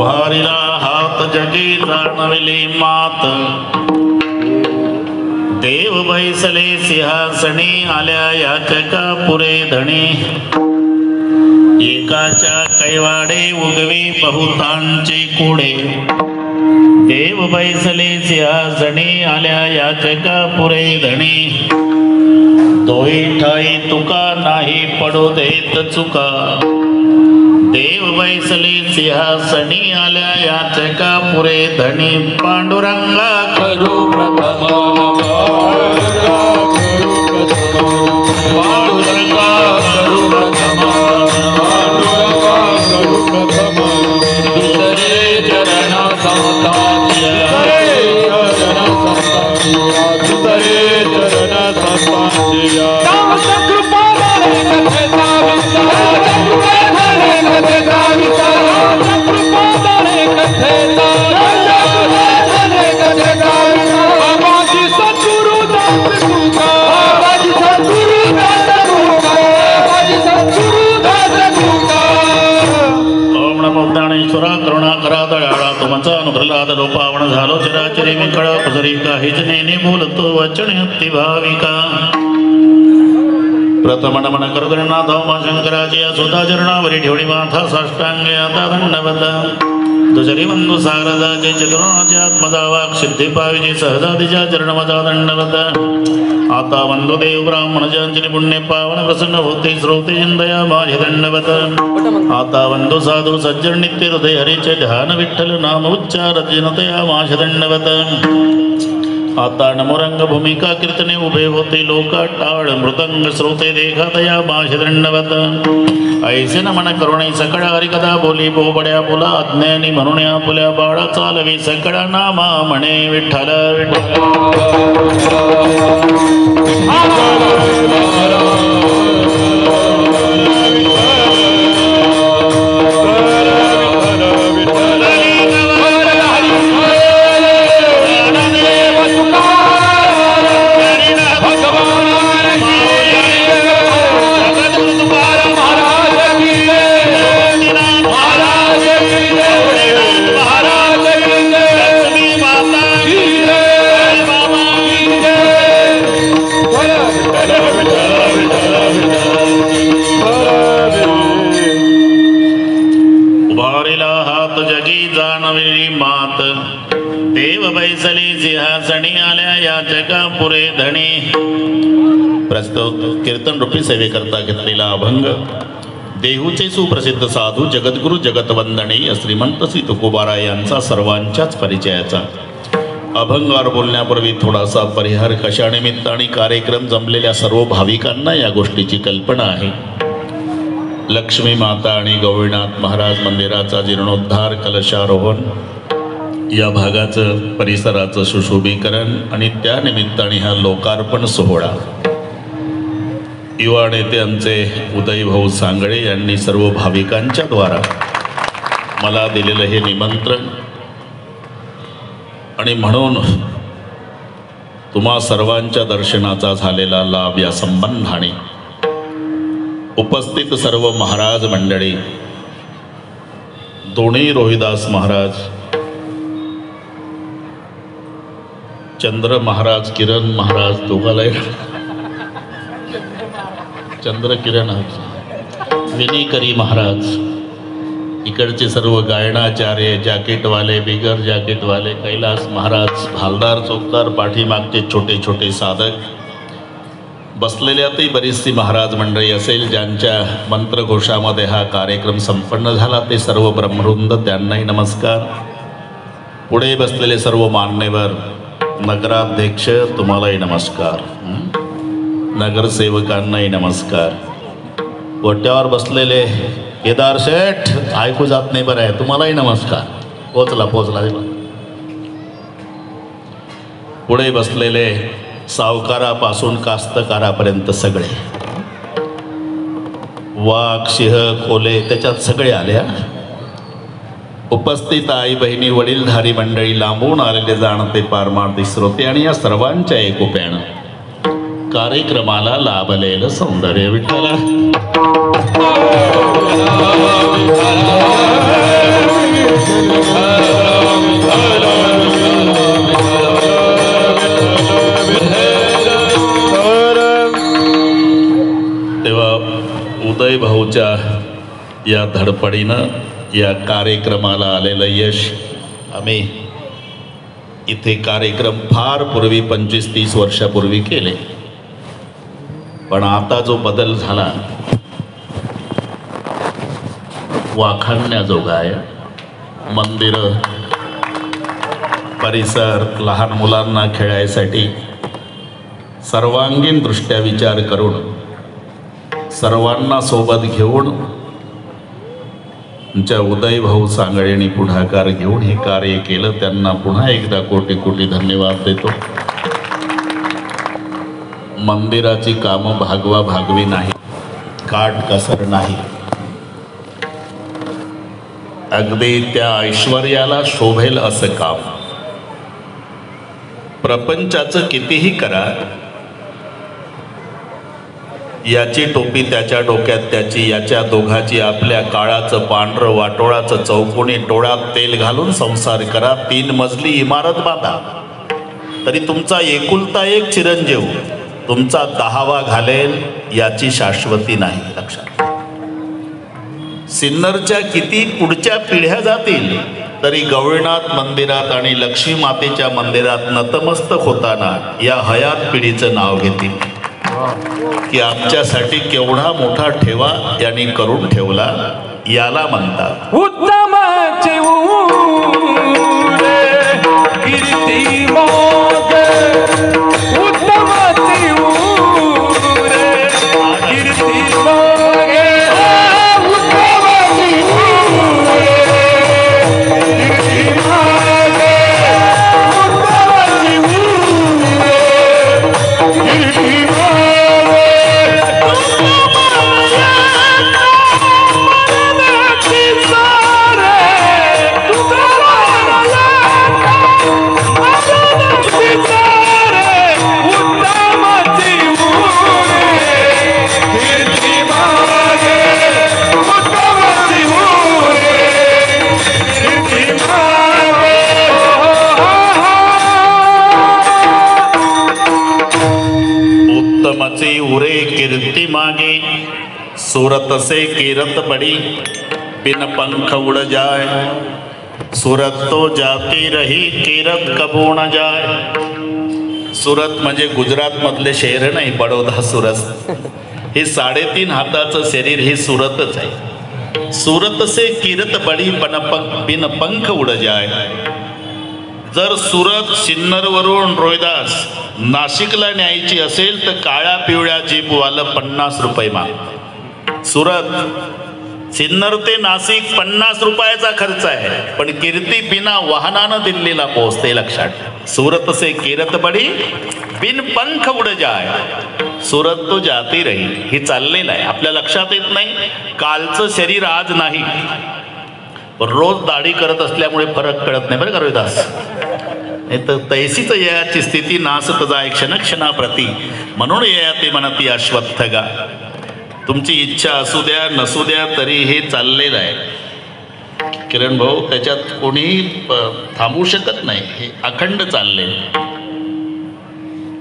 उभारिला हात जगी जाणविली मात देव बैसले सिंहासनी आल्या याचका पुरे धणी एकाच्या कैवाडे उगवी बहुतांचे कोडे देव बैसले सिंहासनी आल्या याचका पुरे धणी दोही ठाई तुका नाही पडो देत चुका देव बैसले सिंहासनी आल्या याचका पुरे धणी पांडुरंगा करू प्रथम पांडुरंगा करू प्रथम दुसरे चरण संतांच्या दुसरे चरण संतांच्या ज्ञानेश्वरा करुणाकरा दयाळा तुमचा अनुग्रहाद लोपावण झालो चराचरी विकळ कुसरी काहीच नेने बोलतो वचन हत्ती भाविका प्रथम नमन करगणनाथ मा शंकराची सुधा चरणावरी ठेवणी माथा साष्टांग आता दंडवत दुसरी बंधू सागराचे चतुर्णाचे आत्मजा वाक सिद्धी पाविजी सहजातीच्या चरणमजा दंडवत आता बंधू देव ब्राह्मण ज्यांची पुण्य पावन प्रसन्न होते श्रोते दया माझे दंडवत आता बंधू साधू सज्जन नित्य हृदय हरीचे ध्यान विठ्ठल नाम उच्चार जिनतया माझे दंडवत आता नमोरंग भूमिका कीर्तने उभे होते लोका टाळ मृदंग श्रोते देखतया माझे दंडवत ऐसे नमन करुणे सकळा हरिकथा बोली बोबड्या बोला अज्ञानी म्हणून आपल्या बाळा चालवी सकळा नामा म्हणे विठ्ठल विठ्ठल पुरे धणी प्रस्तुत कीर्तन रूपी सेवेकरता घेतलेला अभंग देहूचे सुप्रसिद्ध साधू जगद्गुरु जगतवंदनी श्रीमंत श्री तुकोबाराय यांचा सर्वांच्याच परिचयाचा अभंगावर बोलण्यापूर्वी थोडासा परिहार कशा निमित्ताने कार्यक्रम जमलेल्या सर्व भाविकांना या गोष्टीची कल्पना आहे। लक्ष्मी माता आणि गवळीनाथ महाराज मंदिराचा जीर्णोद्धार कलशारोहण या भागाचं परिसराचं सुशोभीकरण आणि त्या निमित्ताने हा लोकार्पण सोहळा युवा नेते आमचे उदयभाऊ सांगळे यांनी सर्व भाविकांच्या द्वारा मला दिलेलं हे निमंत्रण आणि म्हणून तुम्हा सर्वांच्या दर्शनाचा झालेला लाभ या संबंधाने उपस्थित सर्व महाराज मंडळी दोन्ही रोहिदास महाराज चंद्र महाराज किरण महाराज दोघाला चंद्र किरण विनीकरी महाराज इकडचे सर्व गायनाचार्य जॅकेटवाले बिगर जॅकेटवाले कैलास महाराज भालदार चौकदार पाठीमागचे छोटे छोटे साधक बसलेल्यातही बरीचशी महाराज मंडळी असेल ज्यांच्या मंत्रघोषामध्ये हा कार्यक्रम संपन्न झाला ते सर्व ब्रह्मवृंद त्यांनाही नमस्कार। पुढे बसलेले सर्व मान्यवर नगराध्यक्ष तुम्हालाही नमस्कार, नगरसेवकांनाही नमस्कार, गोट्यावर बसलेले केदार शेठ ऐकू जात नाही बरं आहे तुम्हालाही नमस्कार, पोचला पुढे बसलेले सावकारापासून कास्तकारापर्यंत सगळे वाघ सिंह कोले त्याच्यात सगळे आले। उपस्थित आई बहिणी वडीलधारी मंडळी लांबून आलेले जाणते पारमार्थी श्रोते आणि या सर्वांच्या एकोप्यानं कार्यक्रमाला लाभलेलं सौंदर्य विठ्ठला या धडपडीनं या कार्यक्रमाला आलेलं यश. आम्ही इथे कार्यक्रम फार पूर्वी 25-30 वर्षापूर्वी केले, पण आता जो बदल झाला वाखाणण्याजोगा आहे. मंदिरं, परिसर, लहान मुलांना खेळायसाठी सर्वांगीण दृष्ट्या विचार करून सर्वांना सोबत घेऊन तुमच्या उदय भाऊ सांगळेंनी पुढाकार घेऊन हे कार्य केलं. त्यांना पुन्हा एकदा कोटी कोटी धन्यवाद देतो. मंदिराची कामं भागवा भागवी नाही, काटकसर नाही, अगदी त्या ऐश्वर्याला शोभेल असं काम. प्रपंचाचं कितीही करा, याची टोपी त्याच्या डोक्यात त्याची, याच्या दोघाची आपल्या, काळाचं पांढरं वाटोळाचं चौकोनी डोळ्यात तेल घालून संसार करा. 3 मजली इमारत बांधा तरी तुमचा एकुलता एक चिरंजीव तुमचा 10वा घालेल याची शाश्वती नाही. लक्षात. सिन्नरच्या किती पुढच्या पिढ्या जातील तरी गवळीनाथ मंदिरात आणि लक्ष्मी मातेच्या मंदिरात नतमस्तक होताना या हयात पिढीचं नाव घेतील की आमच्यासाठी केवढा मोठा ठेवा यांनी करून ठेवला. याला म्हणतात उत्तमाचे उरे कीर्ती मोगे, उत्तमाचे उरे कीर्ती मोगे, उत्तमाचे उरे कीर्ती मोगे, उत्तमाचे उरे कीर्ती मोगे. उरे कीर्ति मागे, सूरत से कीरत बड़ी, बिन पंख उड़ जाए. सूरत तो जाती रही, कीरत कबू न जाए. सूरत म्हणजे गुजरात मधले शहर नाही, बडोदा सूरत. हे 3.5 हाताचं शरीर ही सूरतच आहे. सूरत से कीरत बड़ी, बिन पंख उड़ जाए. जर सुरत सिन्नरवरून रोहिदास नाशिकला न्यायची असेल तर काळ्या पिवळ्या जीपवालं 50 रुपये माग. सुरत सिन्नर ते नाशिक 50 रुपयाचा खर्च आहे, पण कीर्ती बिना वाहनानं दिल्लीला पोहोचते. लक्षात. सूरत से कीरत बडी, बिन पंख उड जाय. सूरत तो जाती रही. ही चाललेलं आहे, आपल्या लक्षात येत नाही. कालचं शरीर आज नाही, पण रोज दाढी करत असल्यामुळे फरक कळत नाही बरं का रोहिदास. नाही तर तैसीच याची स्थिती नासत जाय क्षणक्षणाप्रती, म्हणून या ते म्हणती अश्वत्थगा. तुमची इच्छा असू द्या नसू द्या तरी हे चाललेलं आहे किरण भाऊ, त्याच्यात कोणी थांबू शकत नाही. हे अखंड चालले.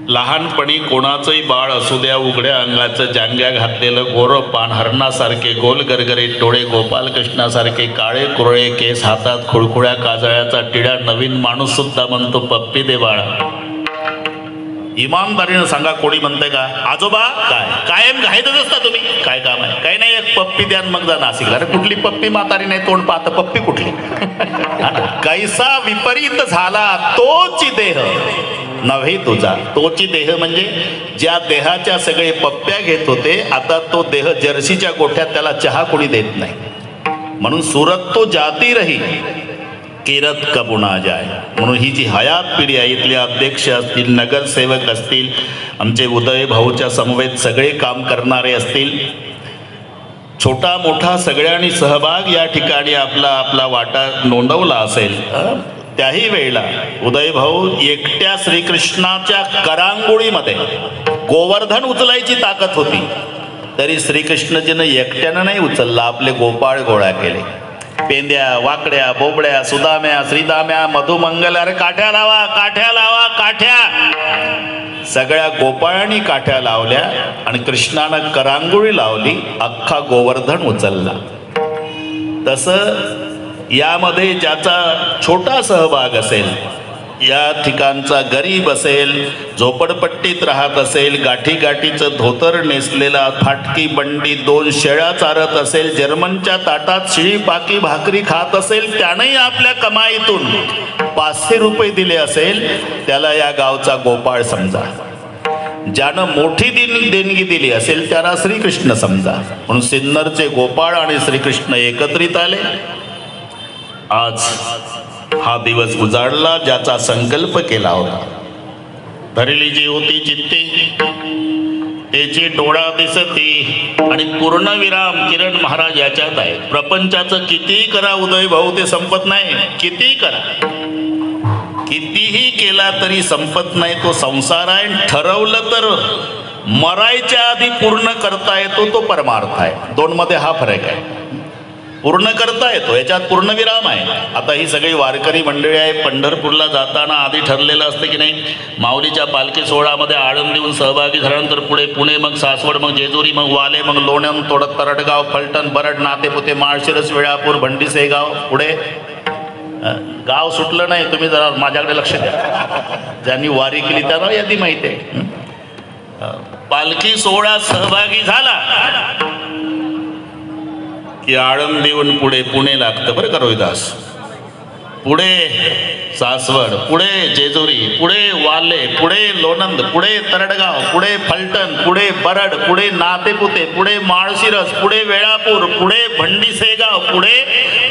लहानपणी कोणाचंही बाळ असू द्या, उघड्या अंगाचं जांग्या घातलेलं गोरं पान, हरणासारखे गोल गरगरीत डोळे, गोपालकृष्णासारखे काळे कुरळे केस, हातात खुळखुळ्या काजळ्याचा टिळा, नवीन माणूस सुद्धा म्हणतो पप्पी दे बाळा. इमानदारीनं सांगा, कोणी म्हणते का आजोबा काय कायम घाईतच असता तुम्ही, काय काम आहे? काही नाही, एक पप्पी द्या मग जा नाशिकला. अरे कुठली पप्पी, म्हातारी नाही तोंड पाहत, पप्पी कुठली? कैसा विपरीत झाला तोची देह नव्हे तुझा. तोची देह म्हणजे ज्या देहाच्या सगळे पप्प्या घेत होते, आता तो देह जर्सीच्या गोठ्यात, त्याला चहा कोणी देत नाही. म्हणून सूरत तो जाती रही, कीरत कबुना जाय. म्हणून ही जी हयात पिढी आहे, इथले अध्यक्ष असतील, नगरसेवक असतील, आमचे उदय भाऊच्या समवेत सगळे काम करणारे असतील, छोटा मोठा सगळ्यांनी सहभाग या ठिकाणी आपला आपला वाटा नोंदवला असेल. त्याही वेळेला उदय भाऊ एकट्या श्रीकृष्णाच्या करांगोळीमध्ये गोवर्धन उचलायची ताकद होती, तरी श्रीकृष्णजीनं एकट्यानं नाही उचलला, आपले गोपाळ गोळा केले. पेंद्या, वाकड्या, बोबड्या, सुदाम्या, श्रीदाम्या, मधुमंगल, अरे काठ्या लावा, काठ्या लावा, काठ्या. सगळ्या गोपाळांनी काठ्या लावल्या आणि कृष्णानं करांगोळी लावली, अख्खा गोवर्धन उचलला. तसं यामध्ये ज्याचा छोटा सहभाग असेल, या ठिकाणचा गरीब असेल, झोपडपट्टीत राहत असेल, गाठी गाठीचं धोतर नेसलेला, फाटकी बंडी 2 शेळ्या चारत असेल, जर्मनच्या ताटात शिळी पाकी भाकरी खात असेल, त्यानंही आपल्या कमाईतून 500 रुपये दिले असेल, त्याला या गावचा गोपाळ समजा. ज्यानं मोठी देणगी दिली असेल त्याला श्रीकृष्ण समजा. म्हणून सिन्नरचे गोपाळ आणि श्रीकृष्ण एकत्रित आले. आज हा दिवस उजाडला ज्याचा संकल्प केला होता. धरली जी होती चित्ती त्याची डोळा दिसती आणि पूर्णविराम किरण महाराज याच्यात आहे. प्रपंचाचं कितीही करा उदय भाऊ ते संपत नाही. कितीही करा, कितीही केला तरी संपत नाही. तो संसार आहे. ठरवलं तर मरायच्या आधी पूर्ण करता येतो तो परमार्थ आहे. 2 मध्ये हा फरक आहे. पूर्ण करता येतो याच्यात पूर्णविराम आहे. आता ही सगळी वारकरी मंडळी आहे. पंढरपूरला जाताना आधी ठरलेलं असतं की नाही, माऊलीच्या पालखी सोहळ्यामध्ये आळंदीहून सहभागी झाल्यानंतर पुढे पुणे, मग सासवड, मग जेजुरी, मग वाले, मग लोणंद, तोडत, तरडगाव, फलटण, बरड, नातेपुते, माळशिरस, वेळापूर, भंडी, सेगाव, पुढे गाव सुटलं नाही. तुम्ही जरा माझ्याकडे लक्ष द्या. ज्यांनी वारी केली त्यांना यादी माहिती आहे. पालखी सोहळ्यात सहभागी झाला की आळंदीहून पुढे पुणे लागतं बरं का रोहिदास. पुढे सासवड, पुढे जेजुरी, पुढे वाले, पुढे लोणंद, पुढे तरडगाव, पुढे फलटण, पुढे बरड, पुढे नातेपुते, पुढे माळशिरस, पुढे वेळापूर, पुढे भंडी सेगाव, पुढे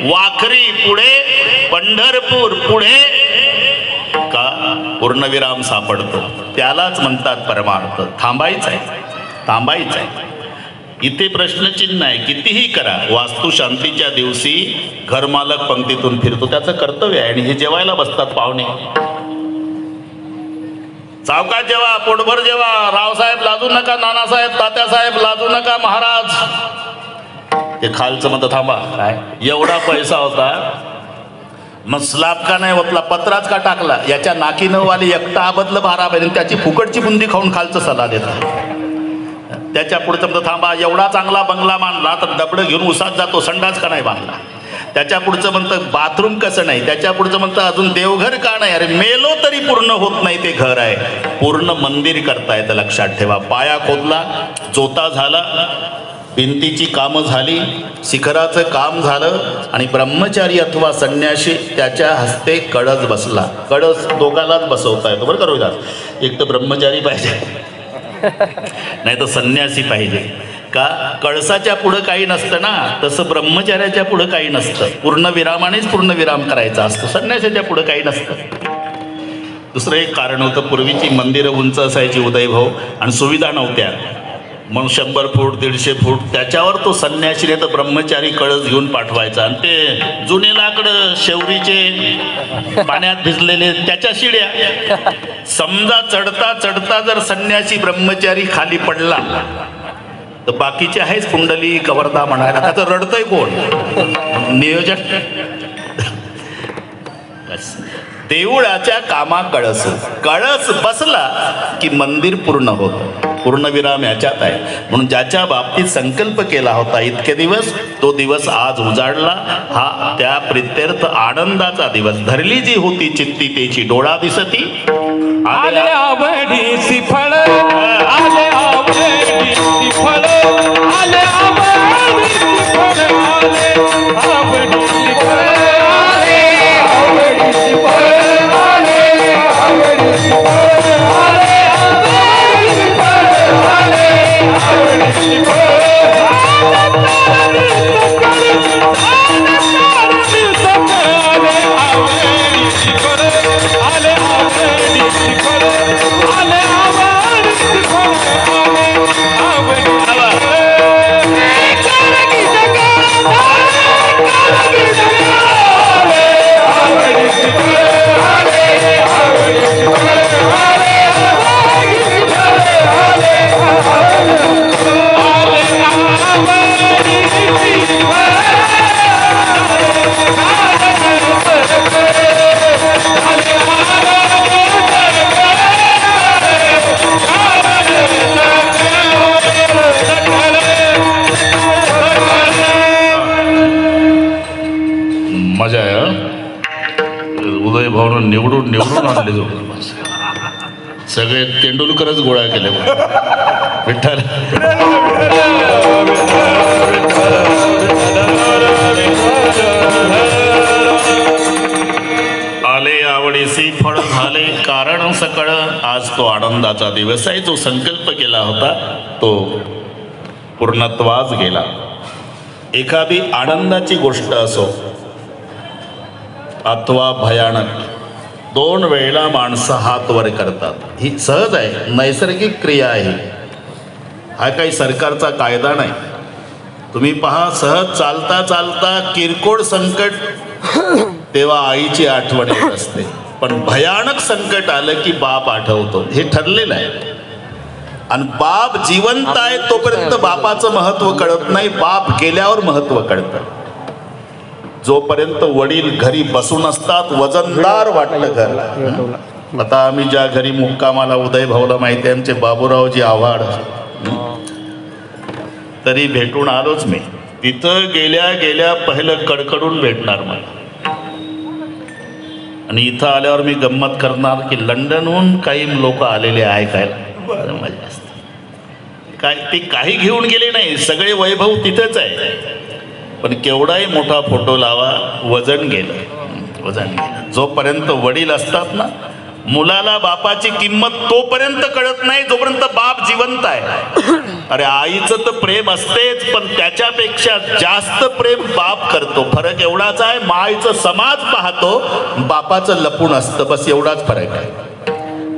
वाखरी, पुढे पंढरपूर, पुढे का पूर्णविराम सापडतो. त्यालाच म्हणतात परमार्थ. थांबायचं आहे, थांबायचं आहे. इथे प्रश्नचिन्ह आहे. कितीही करा. वास्तुशांतीच्या दिवशी घरमालक पंक्तीतून फिरतो, त्याचं कर्तव्य आहे. आणि हे जेवायला बसतात पाहुणे, सावकाश जेवा, पोटभर जेवा, रावसाहेब लाजू नका, नानासाहेब, तात्यासाहेब लाजू नका महाराज. ते खालचं म्हणतं थांबा. काय एवढा पैसा होता, मग स्लाब का नाही होतला, पत्राच का टाकला, याच्या नाकीनं वाली एकटा आबदलं भारा पाहिजे, त्याची फुकटची बुंदी खाऊन खालचं सल्ला देतात. त्याच्या पुढचं म्हणतं थांबा, एवढा चांगला बंगला बांधला तर दबडं घेऊन उसात जातो, संडास का नाही बांधला. त्याच्या पुढचं म्हणतं बाथरूम कसं नाही. त्याच्या पुढचं म्हणतं अजून देवघर का नाही. अरे मेलो तरी पूर्ण होत नाही ते घर आहे. पूर्ण मंदिर करता येतं, लक्षात ठेवा. पाया खोदला, जोता झाला, भिंतीची कामं झाली, शिखराचं काम झालं आणि ब्रह्मचारी अथवा संन्यासी त्याच्या हस्ते कळस बसला. कळस दोघांनाच बसवता येतो बरं का रोहिदास. एक तर ब्रह्मचारी पाहिजे नाही तर संन्यासी पाहिजे. का कळसाच्या पुढं काही नसतं ना, तसं ब्रह्मचार्याच्या पुढं काही नसतं. पूर्णविरामानेच पूर्णविराम करायचा असतो, संन्यासाच्या पुढं काही नसतं. दुसरं एक कारण होतं, पूर्वीची मंदिरं उंच असायची उदयभाऊ आणि सुविधा नव्हत्या. मग 100 फूट 150 फूट त्याच्यावर तो संन्यासी नाही तर ब्रह्मचारी कळस घेऊन पाठवायचा. आणि ते जुने लाकडं शेवरीचे पाण्यात भिजलेले त्याच्या शिड्या. समजा चढता चढता जर संन्यासी ब्रह्मचारी खाली पडला तर बाकीचे आहेच कुंडली कवर्धा म्हणायला, त्याचं रडतंय कोण? नियोजन. देऊळाच्या कामा कळस, कळस बसला की मंदिर पूर्ण होतं. पूर्णविराम याच्यात आहे. म्हणून ज्याच्या बाबतीत संकल्प केला होता इतके दिवस, तो दिवस आज उजाडला. हा त्या प्रित्यर्थ आनंदाचा दिवस. धरली जी होती चित्ती त्याची डोळा दिसती. आले आवडीची फळ, आले आवडीची फळ, आले आवडीची फळ, आले आवडीची फळ, आले आवडीची फळ, आले आवडीची फळ, आले आवडीची फळ, आले आवडीची फळ. आले भावना निवडून निवडून आणले जोडून सगळे तेंडुलकरच गोळा केले विठ्ठल. आले आवडीसी फळ झाले कारण सकळ. आज तो आनंदाचा दिवस आहे. जो संकल्प केला होता तो पूर्णत्वास गेला. एखादी आनंदाची गोष्ट असो अथवा भयानक, दोन वेळेला माणसं हात वर करतात. ही सहज आहे, नैसर्गिक क्रिया आहे. हा काही सरकारचा कायदा नाही. तुम्ही पहा, सहज चालता चालता किरकोळ संकट तेव्हा आईची आठवण येत असते, पण भयानक संकट आलं की बाप आठवतो. हे ठरलेलं आहे. आणि बाप जिवंत आहे तोपर्यंत बापाचं महत्व कळत नाही. बाप गेल्यावर महत्व कळतं. जोपर्यंत वडील घरी बसून असतात वजनदार वाटलं घर. आता आम्ही ज्या घरी मुक्कामाला उदय भाऊला माहिती आहे, आमचे बाबूरावजी आव्हाड, तरी भेटून आलोच मी. तिथं गेल्या गेल्या पहिलं कडकडून भेटणार मला. आणि इथं आल्यावर मी गंमत करणार की लंडनहून काही लोक आलेले ऐकायला. मजा असते. काय ते काही घेऊन गेले नाही, सगळे वैभव तिथेच आहे. पण केवढाही मोठा फोटो लावा, वजन गेलं. वजन गेलं. जोपर्यंत वडील असतात ना, मुलाला बापाची किंमत तोपर्यंत कळत नाही जोपर्यंत बाप जिवंत आहे. अरे आईचं तर प्रेम असतेच, पण त्याच्यापेक्षा जास्त प्रेम बाप करतो. फरक एवढाच आहे, माईचं समाज पाहतो, बापाचं लपून असतं. बस एवढाच फरक आहे.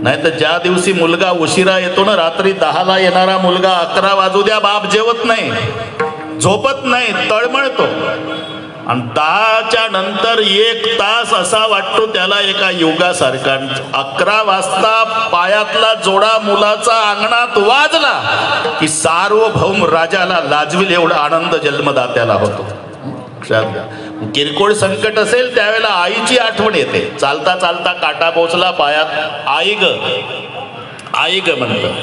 नाही तर ज्या दिवशी मुलगा उशिरा येतो ना, रात्री 10ला येणारा मुलगा 11 वाजू द्या बाप जेवत नाही, झोपत नाही, तळमळतो. आणि 10च्या नंतर 1 तास असा वाटतो त्याला एका युगासारखा. 11 वाजता पायातला जोडा मुलाचा अंगणात वाजला की सार्वभौम राजाला लाजविल एवढा आनंद जन्मदात्याला होतो. किरकोळ संकट असेल त्यावेळेला आईची आठवण येते. चालता चालता काटा पोचला पायात, आई ग आई ग म्हणतं.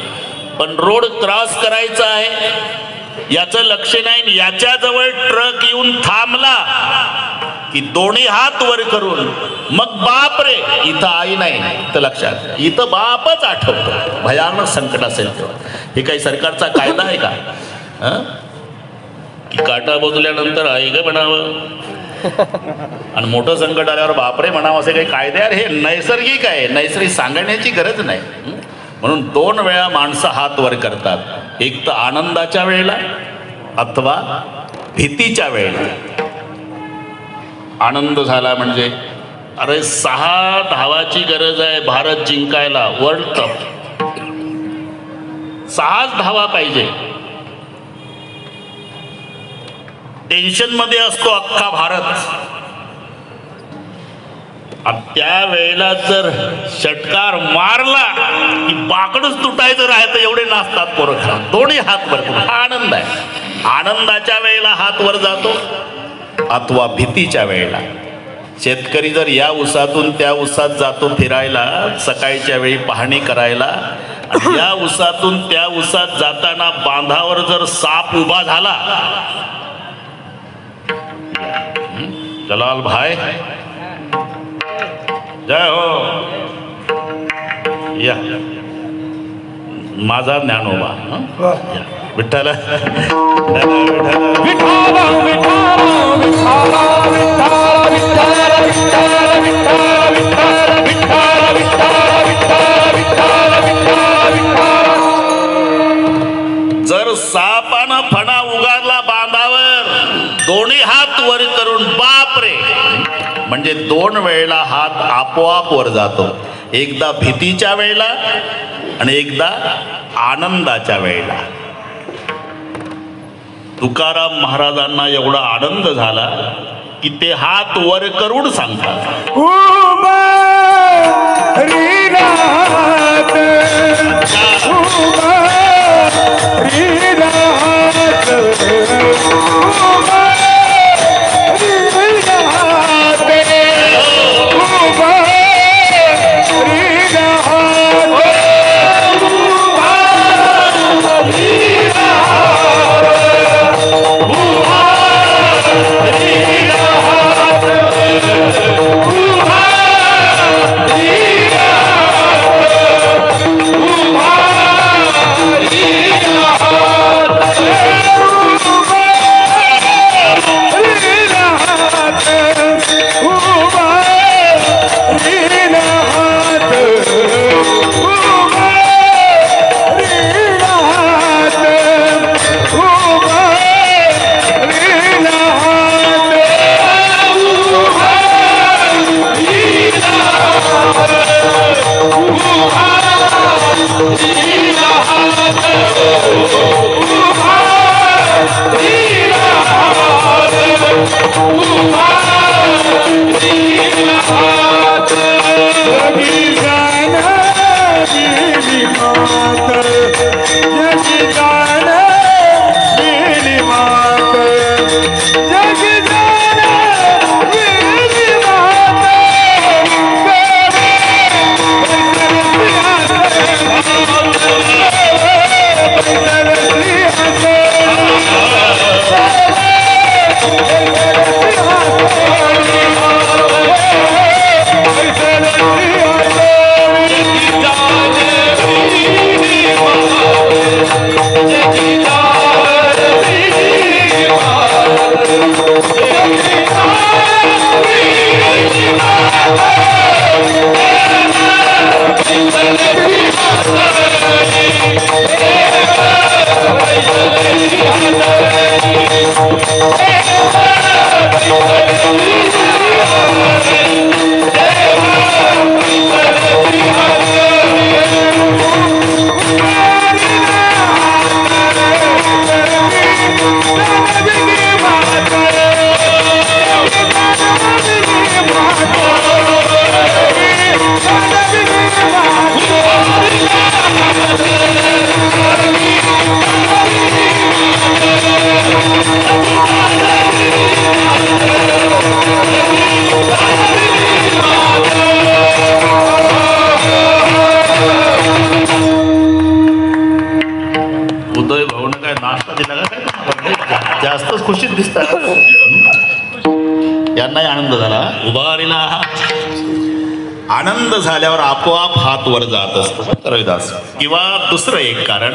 पण रोड क्रॉस करायचा आहे याचं लक्ष नाही. याच्या जवळ ट्रक येऊन थांबला की दोन्ही हात वर करून मग बाप रे, इथं आई नाही तर लक्षात, इथं बापच आठवतो. भयानक संकट असेल तेव्हा. हे काही सरकारचा कायदा आहे का? की काटा बोजल्यानंतर आई ग म्हणावं आणि मोठं संकट आल्यावर बापरे म्हणावं, असे काही कायदे आहे? हे नैसर्गिक आहे. नैसर्गिक सांगण्याची गरज नाही. म्हणून 2 वेळा माणसं हात वर करतात. एक तर आनंदाच्या वेळेला अथवा भीतीच्या वेळेला. आनंद झाला म्हणजे अरे 6 धावाची गरज आहे भारत जिंकायला, वर्ल्ड कप 6 धावा पाहिजे. टेन्शन मध्ये असतो अख्खा भारत. त्या वेळेला जर षटकार मारला की बाकडच तुटायचं राहतं, एवढे नाचतात पोरं. दोन्ही हात वर करून. हा आनंद आहे. आनंदाच्या वेळेला हात वर जातो अथवा भीतीच्या वेळेला. शेतकरी जर या उसातून त्या उसात जातो फिरायला, सकाळच्या वेळी पाहणी करायला, आणि या उसातून त्या उसात जाताना बांधावर जर साप उभा झाला, जलाल भाई जय हो, या माझा ज्ञानोबा विठ्ठल जर सापानं फणा उगारला बांधावर, दोन्ही हात वर करून बाप रे म्हणजे 2 वेळेला हात आपोआप वर जातो. एकदा भीतीच्या वेळेला आणि एकदा आनंदाच्या वेळेला. तुकाराम महाराजांना एवढा आनंद झाला की ते हात वर करून सांगतात, यांनाही आनंद झाला. उभारीला आनंद झाल्यावर आपोआप हात वर जात असतो रविदास. किंवा दुसरं एक कारण,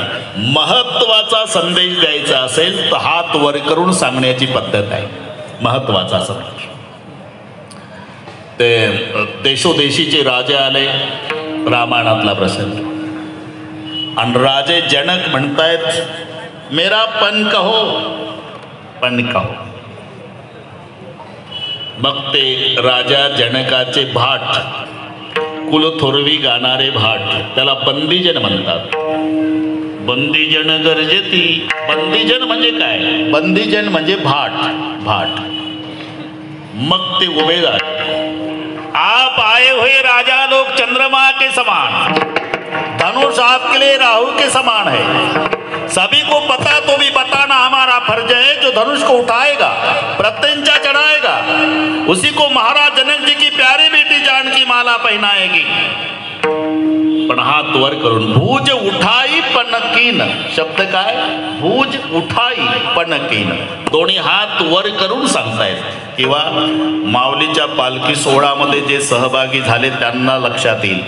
महत्वाचा संदेश द्यायचा असेल तर हात वर करून सांगण्याची पद्धत आहे. महत्वाचा संदेश. ते देशोदेशीचे राजे आले, रामायणातला प्रसंग, आणि राजे जनक म्हणतायत मेरा पन कहो, पन कहो. मग ते राजा जनकाचे भाट, कुलथोरवी गाणारे भाट, त्याला बंदीजन म्हणतात. बंदीजन गरजेती. बंदीजन म्हणजे काय? बंदीजन म्हणजे भाट, भाट. मग ते उभे झाले. आप आए हुए राजा लोग चंद्रमा के समान, धनुष आपके लिए राहु के समान है. सभी को पता तो भी बताना हमारा फर्ज है. जो धनुष को उठाएगा, प्रत्यंचा चढ़ाएगा, उसी को महाराज जनक जी की प्यारी बेटी जानकी माला पहनाएगी. पण हात वर करून. भुज उठाई पणकीन. शब्द काय? भुज उठाई पणकीन. दोन्ही हात वर करून सांगतायत. किंवा माऊलीच्या पालखी सोहळ्यामध्ये जे सहभागी झाले त्यांना लक्षात येईल.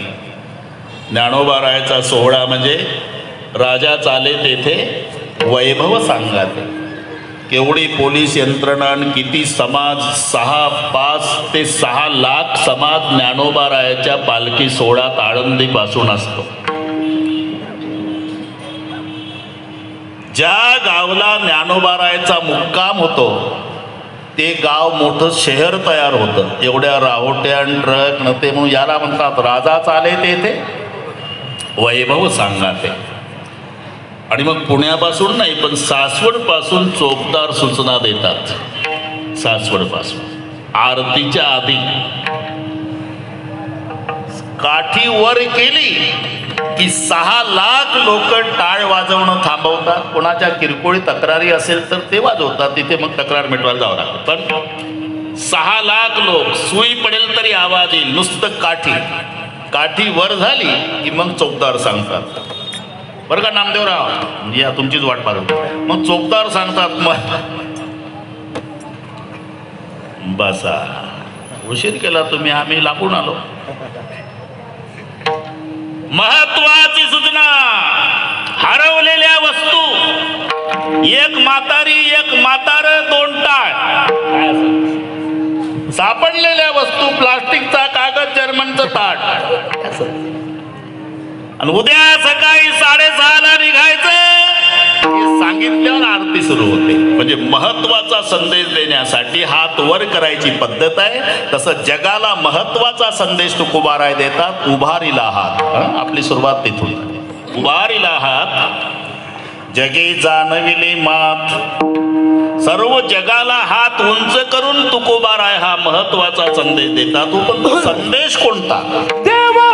ज्ञानोबा सोहळा म्हणजे राजा चाले तेथे वैभव सांगाते. केवढी पोलीस यंत्रणा आणि किती समाज, 5 ते 6 लाख समाज ज्ञानोबा रायाच्या पालखी सोहळ्यात आळंदीपासून असतो. ज्या गावला ज्ञानोबा रायाचा मुक्काम होतो ते गाव मोठं शहर तयार होतं. एवढ्या राहोट्या ट्रक नते म्हणून याला म्हणतात राजा चाले तेथे वैभव सांगाते. आणि मग पुण्यापासून नाही पण सासवडपासून चोपदार सूचना देतात. सासवडपासून आरतीच्या आधी काठी वर केली की 6 लाख लोक टाळ वाजवणं थांबवतात. कोणाच्या किरकोळी तक्रारी असेल तर ते वाजवतात, तिथे मग तक्रार मिटवायला जावं लागतं. पण 6 लाख लोक, सुई पडेल तरी आवाज येईल. नुसतं काठी वर झाली की मग चोपदार सांगतात. बरं का नामदेवराव, या तुमचीच वाट पाहतो. मग चोपदार सांगतात मग बसा, उशीर केला तुम्ही, आम्ही लापून आलो. महत्वाची सूचना, हरवलेल्या वस्तू, एक म्हातारी, एक म्हातार, 2 टाळ. सापडलेल्या वस्तू, प्लास्टिकचा कागद, जर्मनचं ताट. आणि उद्या सकाळी 6:30ला निघायचं हे सांगितल्यावर आरती सुरू होते. म्हणजे महत्वाचा संदेश देण्यासाठी हात वर करायची पद्धत आहे. तसं जगाला महत्वाचा संदेश तुकोबाराय देतात. उभारीला हात. आपली सुरुवात तिथून. उभारीला हात जगे जाणविले मात. सर्व जगाला हात उंच करून तुकोबाराय हा महत्वाचा संदेश देतात. पण तो संदेश कोणता? देवा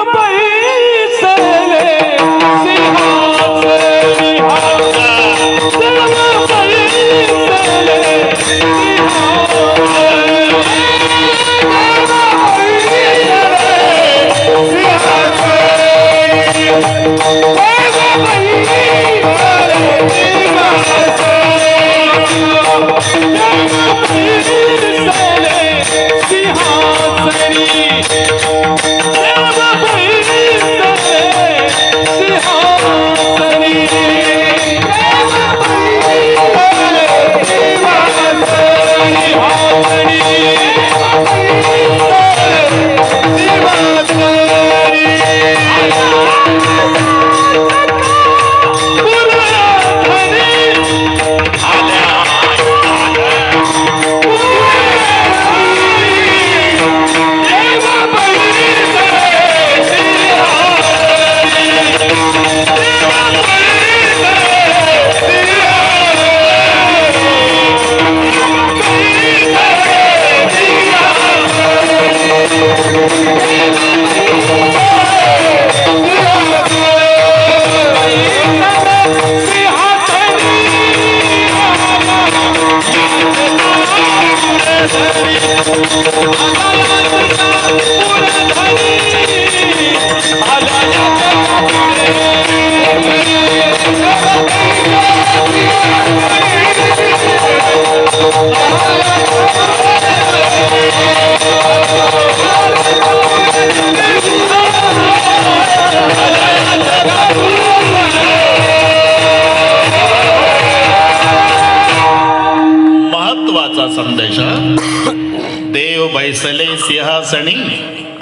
देव बैसले सिंहासनी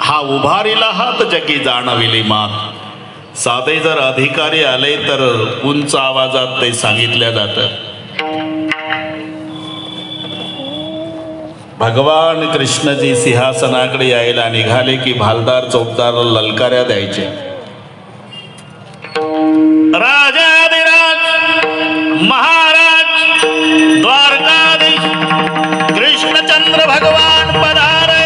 हा उभारीला हात जगी जाणविली मात साधे जर अधिकारी आले तर उंच आवाजात ते सांगितल्या जातं भगवान कृष्णजी सिंहासनाकडे यायला निघाले की भालदार चौकदार ललकाऱ्या द्यायचे राजाधिराज महाराज द्वारकाधीश कृष्णचंद्र भगवान पधारे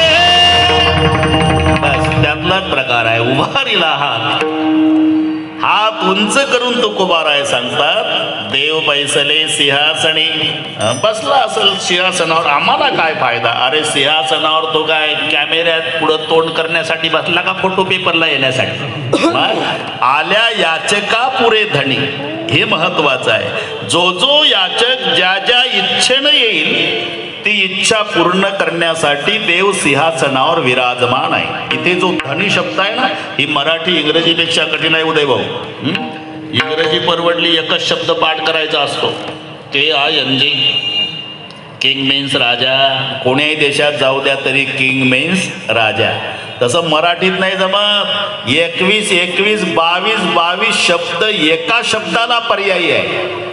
बस त्यातलाच प्रकार आहे उभारीला हात उंच करून तुकोबाराय सांगतात देव बैसले सिंहासनी बसला असेल सिंहासनावर आम्हाला काय फायदा अरे सिंहासनावर तो काय कॅमेऱ्यात पुढं तोंड करण्यासाठी बसला का फोटो पेपरला येण्यासाठी आल्या याचका पुरे धनी हे महत्वाचं आहे जो जो याचक ज्या ज्या इच्छेनं येईल ती इच्छा पूर्ण करण्यासाठी देव सिंहासनावर विराजमान आहे इथे जो धनी शब्द आहे ना ही मराठी इंग्रजीपेक्षा कठीण आहे उदय भाऊ इंग्रजी परवडली एकच शब्द पाठ करायचा असतो KING किंग मीन्स राजा कोण्याही देशात जाऊ द्या तरी किंग मीन्स राजा तसं मराठीत नाही जमत 21 21 22 22 शब्द एका शब्दाला पर्यायी आहे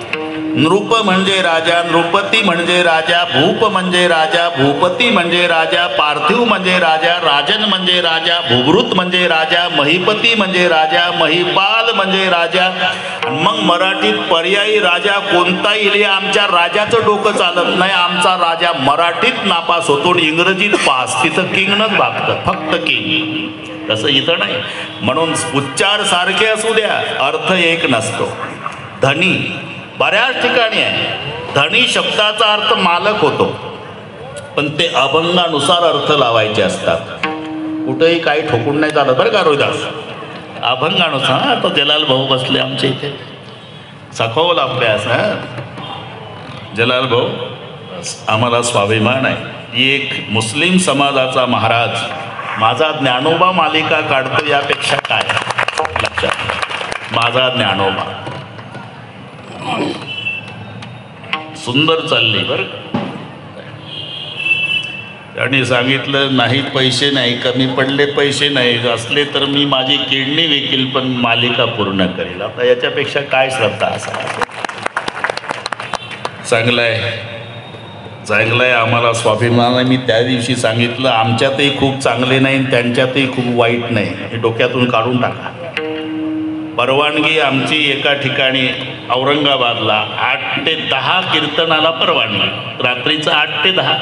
नृप म्हणजे राजा नृपती म्हणजे राजा भूप म्हणजे राजा भूपती म्हणजे राजा पार्थिव म्हणजे राजा राजन म्हणजे राजा भूभृत म्हणजे राजा महिपती म्हणजे राजा महिपाल म्हणजे राजा मग मराठीत पर्यायी राजा कोणता येईल आमच्या राजाचं डोकं चालत नाही आमचा राजा मराठीत नापास होतो इंग्रजीत पास तिथं किंगनच भागतं फक्त किंग तसं इथं नाही म्हणून उच्चार सारखे असू द्या अर्थ एक नसतो धनी बऱ्याच ठिकाणी आहे धनी शब्दाचा अर्थ मालक होतो पण ते अभंगानुसार अर्थ लावायचे असतात कुठेही काही ठोकून नाही चालत बरं का रोहिदास अभंगानुसार तो जलाल भाऊ बसले आमच्या इथे सखोल अभ्यास जलाल भाऊ आम्हाला स्वाभिमान आहे एक मुस्लिम समाजाचा महाराज माझा ज्ञानोबा मालिका काढतो यापेक्षा काय लक्षात माझा ज्ञानोबा सुंदर चालली बरं त्यांनी सांगितलं नाही पैसे नाही कमी पडले पैसे नाही असले तर मी माझी किडनी विकील पण मालिका पूर्ण करेल आता याच्यापेक्षा काय श्रद्धा असा चांगलं आहे आम्हाला स्वाभिमान आहे मी त्या दिवशी सांगितलं आमच्यातही खूप चांगले नाही त्यांच्यातही खूप वाईट नाही हे डोक्यातून काढून टाका परवानगी आमची एका ठिकाणी औरंगाबादला 8 ते 10 कीर्तनाला परवानगी रात्रीचं 8 ते 10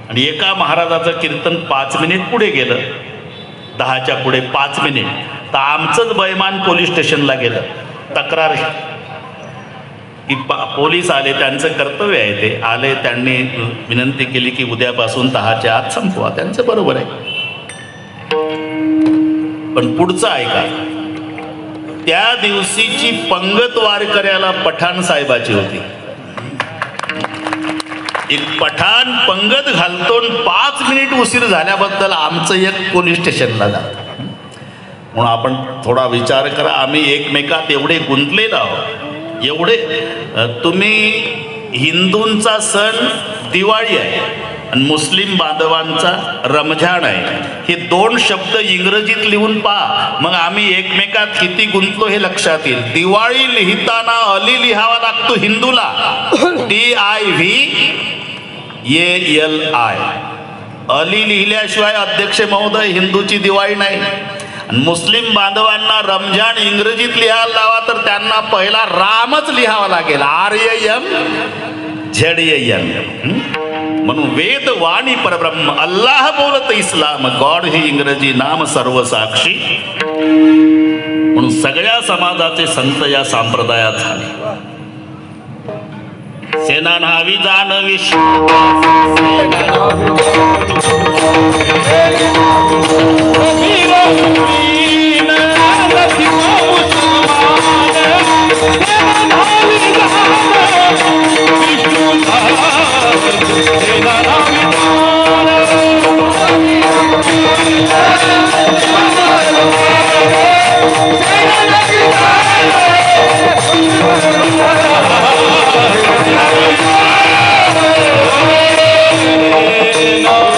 आणि एका महाराजाचं कीर्तन 5 मिनिट पुढे गेलं 10च्या पुढे 5 मिनिट तर आमचंच बैमान पोलीस स्टेशनला गेलं तक्रार की पोलीस आले त्यांचं कर्तव्य आहे ते आले त्यांनी विनंती केली की उद्यापासून 10च्या आत संपवा त्यांचं बरोबर आहे पण पुढचं ऐका त्या दिवशीची पंगत वारकऱ्याला पठाण साहेबाची होती एक पठाण पंगत घालतो 5 मिनिट उशीर झाल्याबद्दल आमचं एक पोलीस स्टेशनला जातं म्हणून आपण थोडा विचार करा आम्ही एकमेकात एवढे गुंतलेलो आहोत एवढे तुम्ही हिंदूंचा सण दिवाळी आहे आणि मुस्लिम बांधवांचा रमजान आहे हे 2 शब्द इंग्रजीत लिहून पहा मग आम्ही एकमेकात किती गुंतलो हे लक्षात येईल दिवाळी लिहिताना अली लिहावा लागतो हिंदूला DIVALI अली लिहिल्याशिवाय अध्यक्ष महोदय हिंदूची दिवाळी नाही आणि मुस्लिम बांधवांना रमजान इंग्रजीत लिहायला लावा तर त्यांना पहिला रामच लिहावा लागेल RAMZAN म्हणून वेद वाणी परब्रह्म अल्लाह बोलत इस्लाम गॉड हे इंग्रजी नाम सर्व साक्षी म्हणून सगळ्या समाजाचे संत या संप्रदायात झाले सेना न्हावी जानवी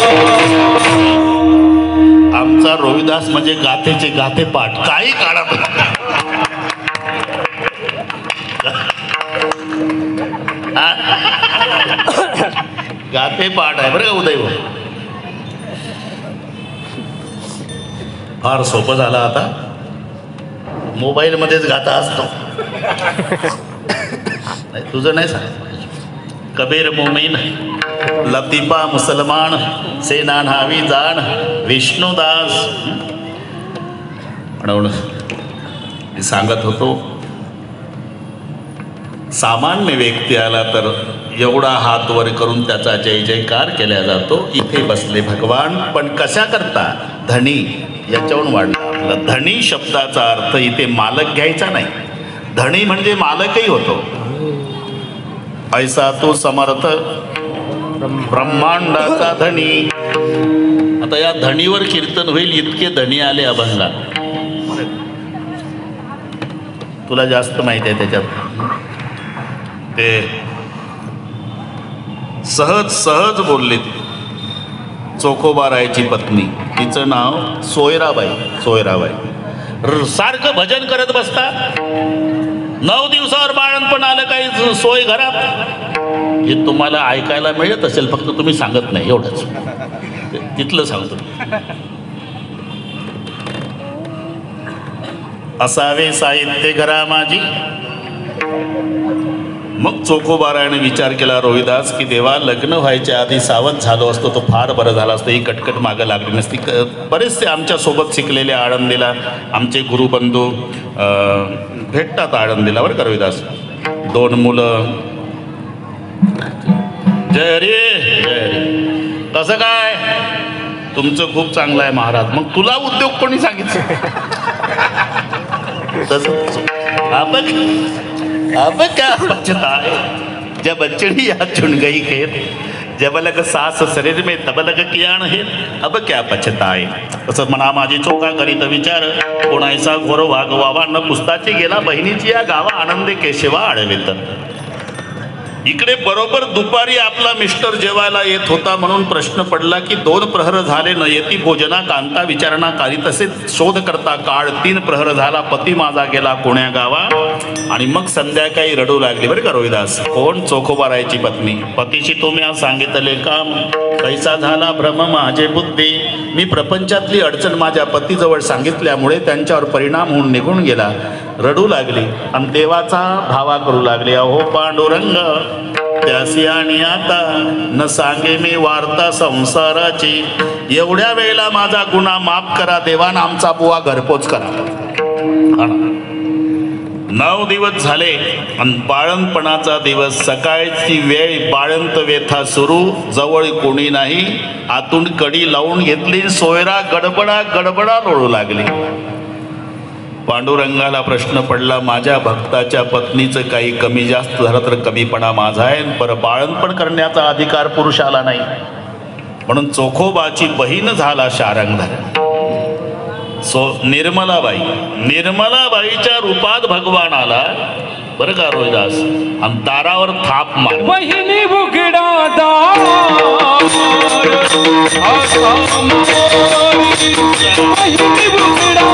No रोहिदास म्हणजे गाथेचे गाथे पाठ काही काढत गाथे पाठ आहे बरं का उदय भाऊ. फार सोपं झालं आता, मोबाईल मध्येच गाता असतो. तुझं नाही सांग. कबीर मोमीन, लतीफा मुसलमान, सेना न्हावी जाण, विष्णुदास. म्हणून मी सांगत होतो, सामान्य व्यक्ती आला तर एवढा हात वर करून त्याचा जय जयकार केला जातो. इथे बसले भगवान, पण कशा करता? धनी याच्यावरून वाढला. धनी शब्दाचा अर्थ इथे मालक घ्यायचा नाही. धनी म्हणजे मालकही होतो. ऐसा तो समर्थ ब्रह्मांडाचा धनी. आता या धनीवर कीर्तन होईल इतके धनी आले अभंगा. तुला जास्त माहिती आहे त्याच्यात. ते सहज सहज बोलले. चोखोबारायची पत्नी, तिचं नाव सोयराबाई. सोयराबाई सारखं भजन करत बसतात. 9 दिवसावर बाळणपण आलं काही सोय घरात. हे तुम्हाला ऐकायला मिळत असेल, फक्त तुम्ही सांगत नाही एवढंच. तिथलं सांगतो. असावे साहित्य घरा माझी. मग चोखोबाराने विचार केला रोहिदास की देवा, लग्न व्हायच्या आधी सावध झालो असतो तो फार बरं झालं असतं. ही कटकट मागं लागली नसती. बरेचसे आमच्यासोबत शिकलेले आळंदीला आमचे गुरुबंधू भेटतात आळंदीला बरं का रोहिदास. 2 मुलं. जय हरी जय हरी. कसं काय? तुमचं खूप चांगलं आहे महाराज. मग तुला उद्योग कोणी सांगितलं? तसं अब क्या पछताए जब चिड़िया चुन गई खेत, जब लग सास शरीर में तब लग कियाण हे, अब क्या पछताए. तसं म्हणा माझी चोका करीत विचार, कोणाचा घोर वागवावा न पुस्ताची गेला, बहिणीची या गावा आनंदे केशवा आळवेत. इकडे बरोबर दुपारी आपला मिस्टर जेवायला येत होता म्हणून प्रश्न पडला की 2 प्रहर झाले न येती भोजना, कांता विचारणा करी तसे शोध करता काळ. 3 प्रहर झाला पती माझा गेला कोण्या गावा. आणि मग संध्याकाळी रडू लागली बरं का रोहिदास. कोण? चोखोबारायची पत्नी. पतीशी तुम्ही आज सांगितले काम, कैसा झाला भ्रम माझे बुद्धी. मी प्रपंचातली अडचण माझ्या पतीजवळ सांगितल्यामुळे त्यांच्यावर परिणाम होऊन निघून गेला. रडू लागली आणि देवाचा भावा करू लागली. अहो पांडुरंग त्यासी आणि आता न सांगे मी वार्ता संसाराची. एवढ्या वेळेला माझा गुन्हा माफ करा देवान, आमचा बुवा घरपोच करा. 9 दिवस झाले आणि बाळणपणाचा दिवस. सकाळची वेळ, बाळंत व्यथा सुरू. जवळ कोणी नाही. आतून कडी लावून घेतली. सोयरा गडबडा गडबडा लोळू लागली. पांडुरंगाला प्रश्न पडला, माझ्या भक्ताच्या पत्नीचं काही कमी जास्त झालं तर कमीपणा माझा आहे, पर बाळणपण करण्याचा अधिकार पुरुषाला नाही. म्हणून चोखोबाची बहीण झाला शारंगधर. निर्मलाबाई. निर्मलाबाईच्या रूपात भगवान आला बरं का रोहिदास. आणि दारावर थाप मार. बहिणी बुगडा दार, बहिणी बुगडा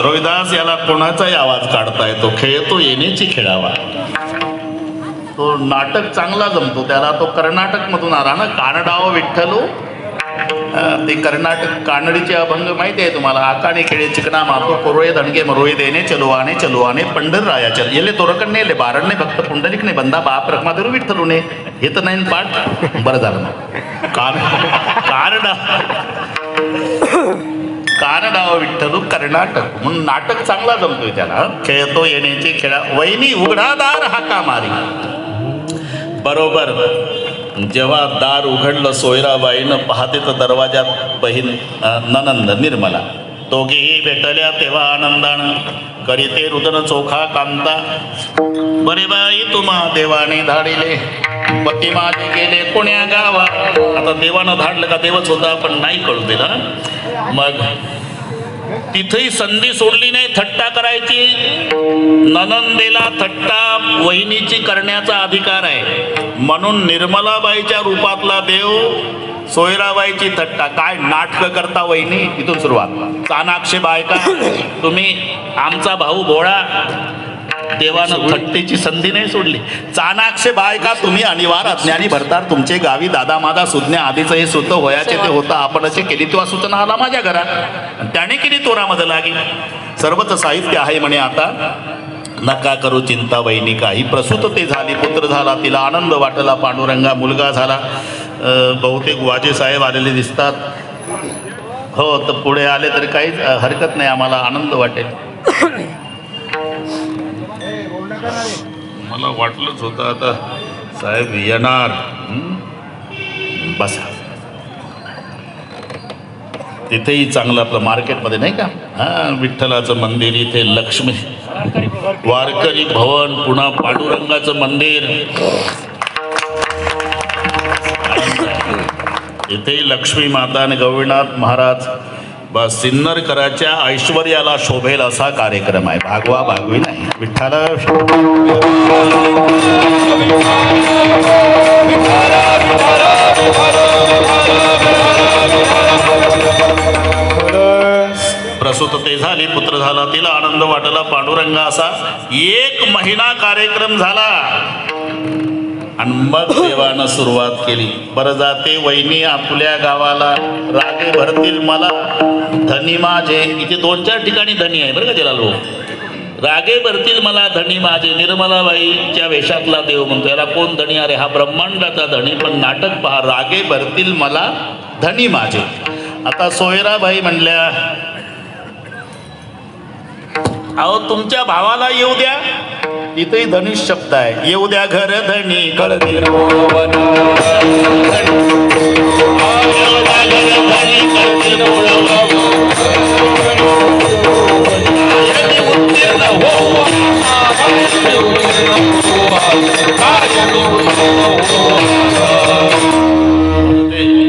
रोहिदास याला कोणाचाही आवाज काढता येतो, खेळतो येण्याची खेळावा. तो नाटक चांगला जमतो त्याला. तो कर्नाटक मधून आला ना, कानडाव विठ्ठलू. ते कर्नाटक कानडीचे अभंग माहिती आहे तुम्हाला. आकाने खेळे चिकना मातो कोरोळे दणगे मरोळे देणे चलुवाने पंढरराया चल येले तोरकणे ले बारणने भक्त पुंडलिकने बंदा बाप रखमादेरू विठ्ठलूने. हे तर नाही पाठ. बरं झालं ना. कानडाव विठ्ठलू कर्नाटक म्हणून नाटक चांगला जमतोय त्याला. खेळतो येण्याची खेळा वहिनी उघडादार हाका मारी. बरोबर जेव्हा दार उघडलं सोयराबाईनं पाहते तर दरवाजात बहीण ननंद निर्मला. दोघेही भेटल्या तेव्हा आनंदानं करीते रुदन चोखा कांता. बरे बाई तुम्हा देवाने धाडिले पती माझे गेले कोण्या गावा. आता देवानं धाडलं का देवच होता पण नाही कळू दिला. मग तिथेही संधी सोडली नाही थट्टा करायची. ननंदेला थट्टा वहिनीची करण्याचा अधिकार आहे म्हणून निर्मलाबाईच्या रूपातला देव सोयराबाईची थट्टा. काय नाटकं करता वहिनी. इथून सुरुवात. चाणाक्षे बायका तुम्ही आमचा भाऊ भोळा. देवानं थट्टेची संधी नाही सोडली. चाणाक्षे बायका तुम्ही अनिवार्य अज्ञानी भरतार तुमचे गावी दादा मादा सुज्ञा आधीचं हे सुद्धा होयाचे ते होतं आपणचे केली तेव्हा सूचना आला माझ्या घरात त्याने केली तोरामध्ये लागी. सर्वच साहित्य आहे म्हणे. आता नका करू चिंता वहिनी काही. प्रसूत ते झाली पुत्र झाला तिला आनंद वाटला पांडुरंगा मुलगा झाला. बहुतेक वाजे साहेब आलेले दिसतात. हो तर पुढे आले तरी काहीच हरकत नाही आम्हाला आनंद वाटेल. मला वाटलंच होतं आता साहेब येणार. बसा. तिथेही चांगलं आपलं मार्केटमध्ये नाही का. विठ्ठलाचं मंदिर इथे लक्ष्मी वारकरी भवन पुन्हा पांडुरंगाचं मंदिर. इथेही लक्ष्मी माता आणि गवळीनाथ महाराज. बस सिन्नरकराच्या ऐश्वर्याला शोभेल असा कार्यक्रम आहे. भागवा भागवी नाही. विठ्ठला प्रसूत ते झाली पुत्र झाला तिला आनंद वाटला पांडुरंगा. असा 1 महिना कार्यक्रम झाला आणि मग देवानं सुरुवात केली. बरं जाते वहिनी आपल्या गावाला रागे भरतील मला धनी माझे. इथे 2-4 ठिकाणी धनी आहे बरं का जलाल भाऊ. रागे भरतील मला धनी माझे. निर्मलाबाईच्या वेशातला देव म्हणतो. याला कोण धनी. अरे हा ब्रह्मांडाचा धनी. पण नाटक पहा. रागे भरतील मला धनी माझे. आता सोयराबाई म्हणल्या अहो तुमच्या भावाला येऊ द्या. इथेही धनुष शब्द आहे. येऊ द्या घर धनी कर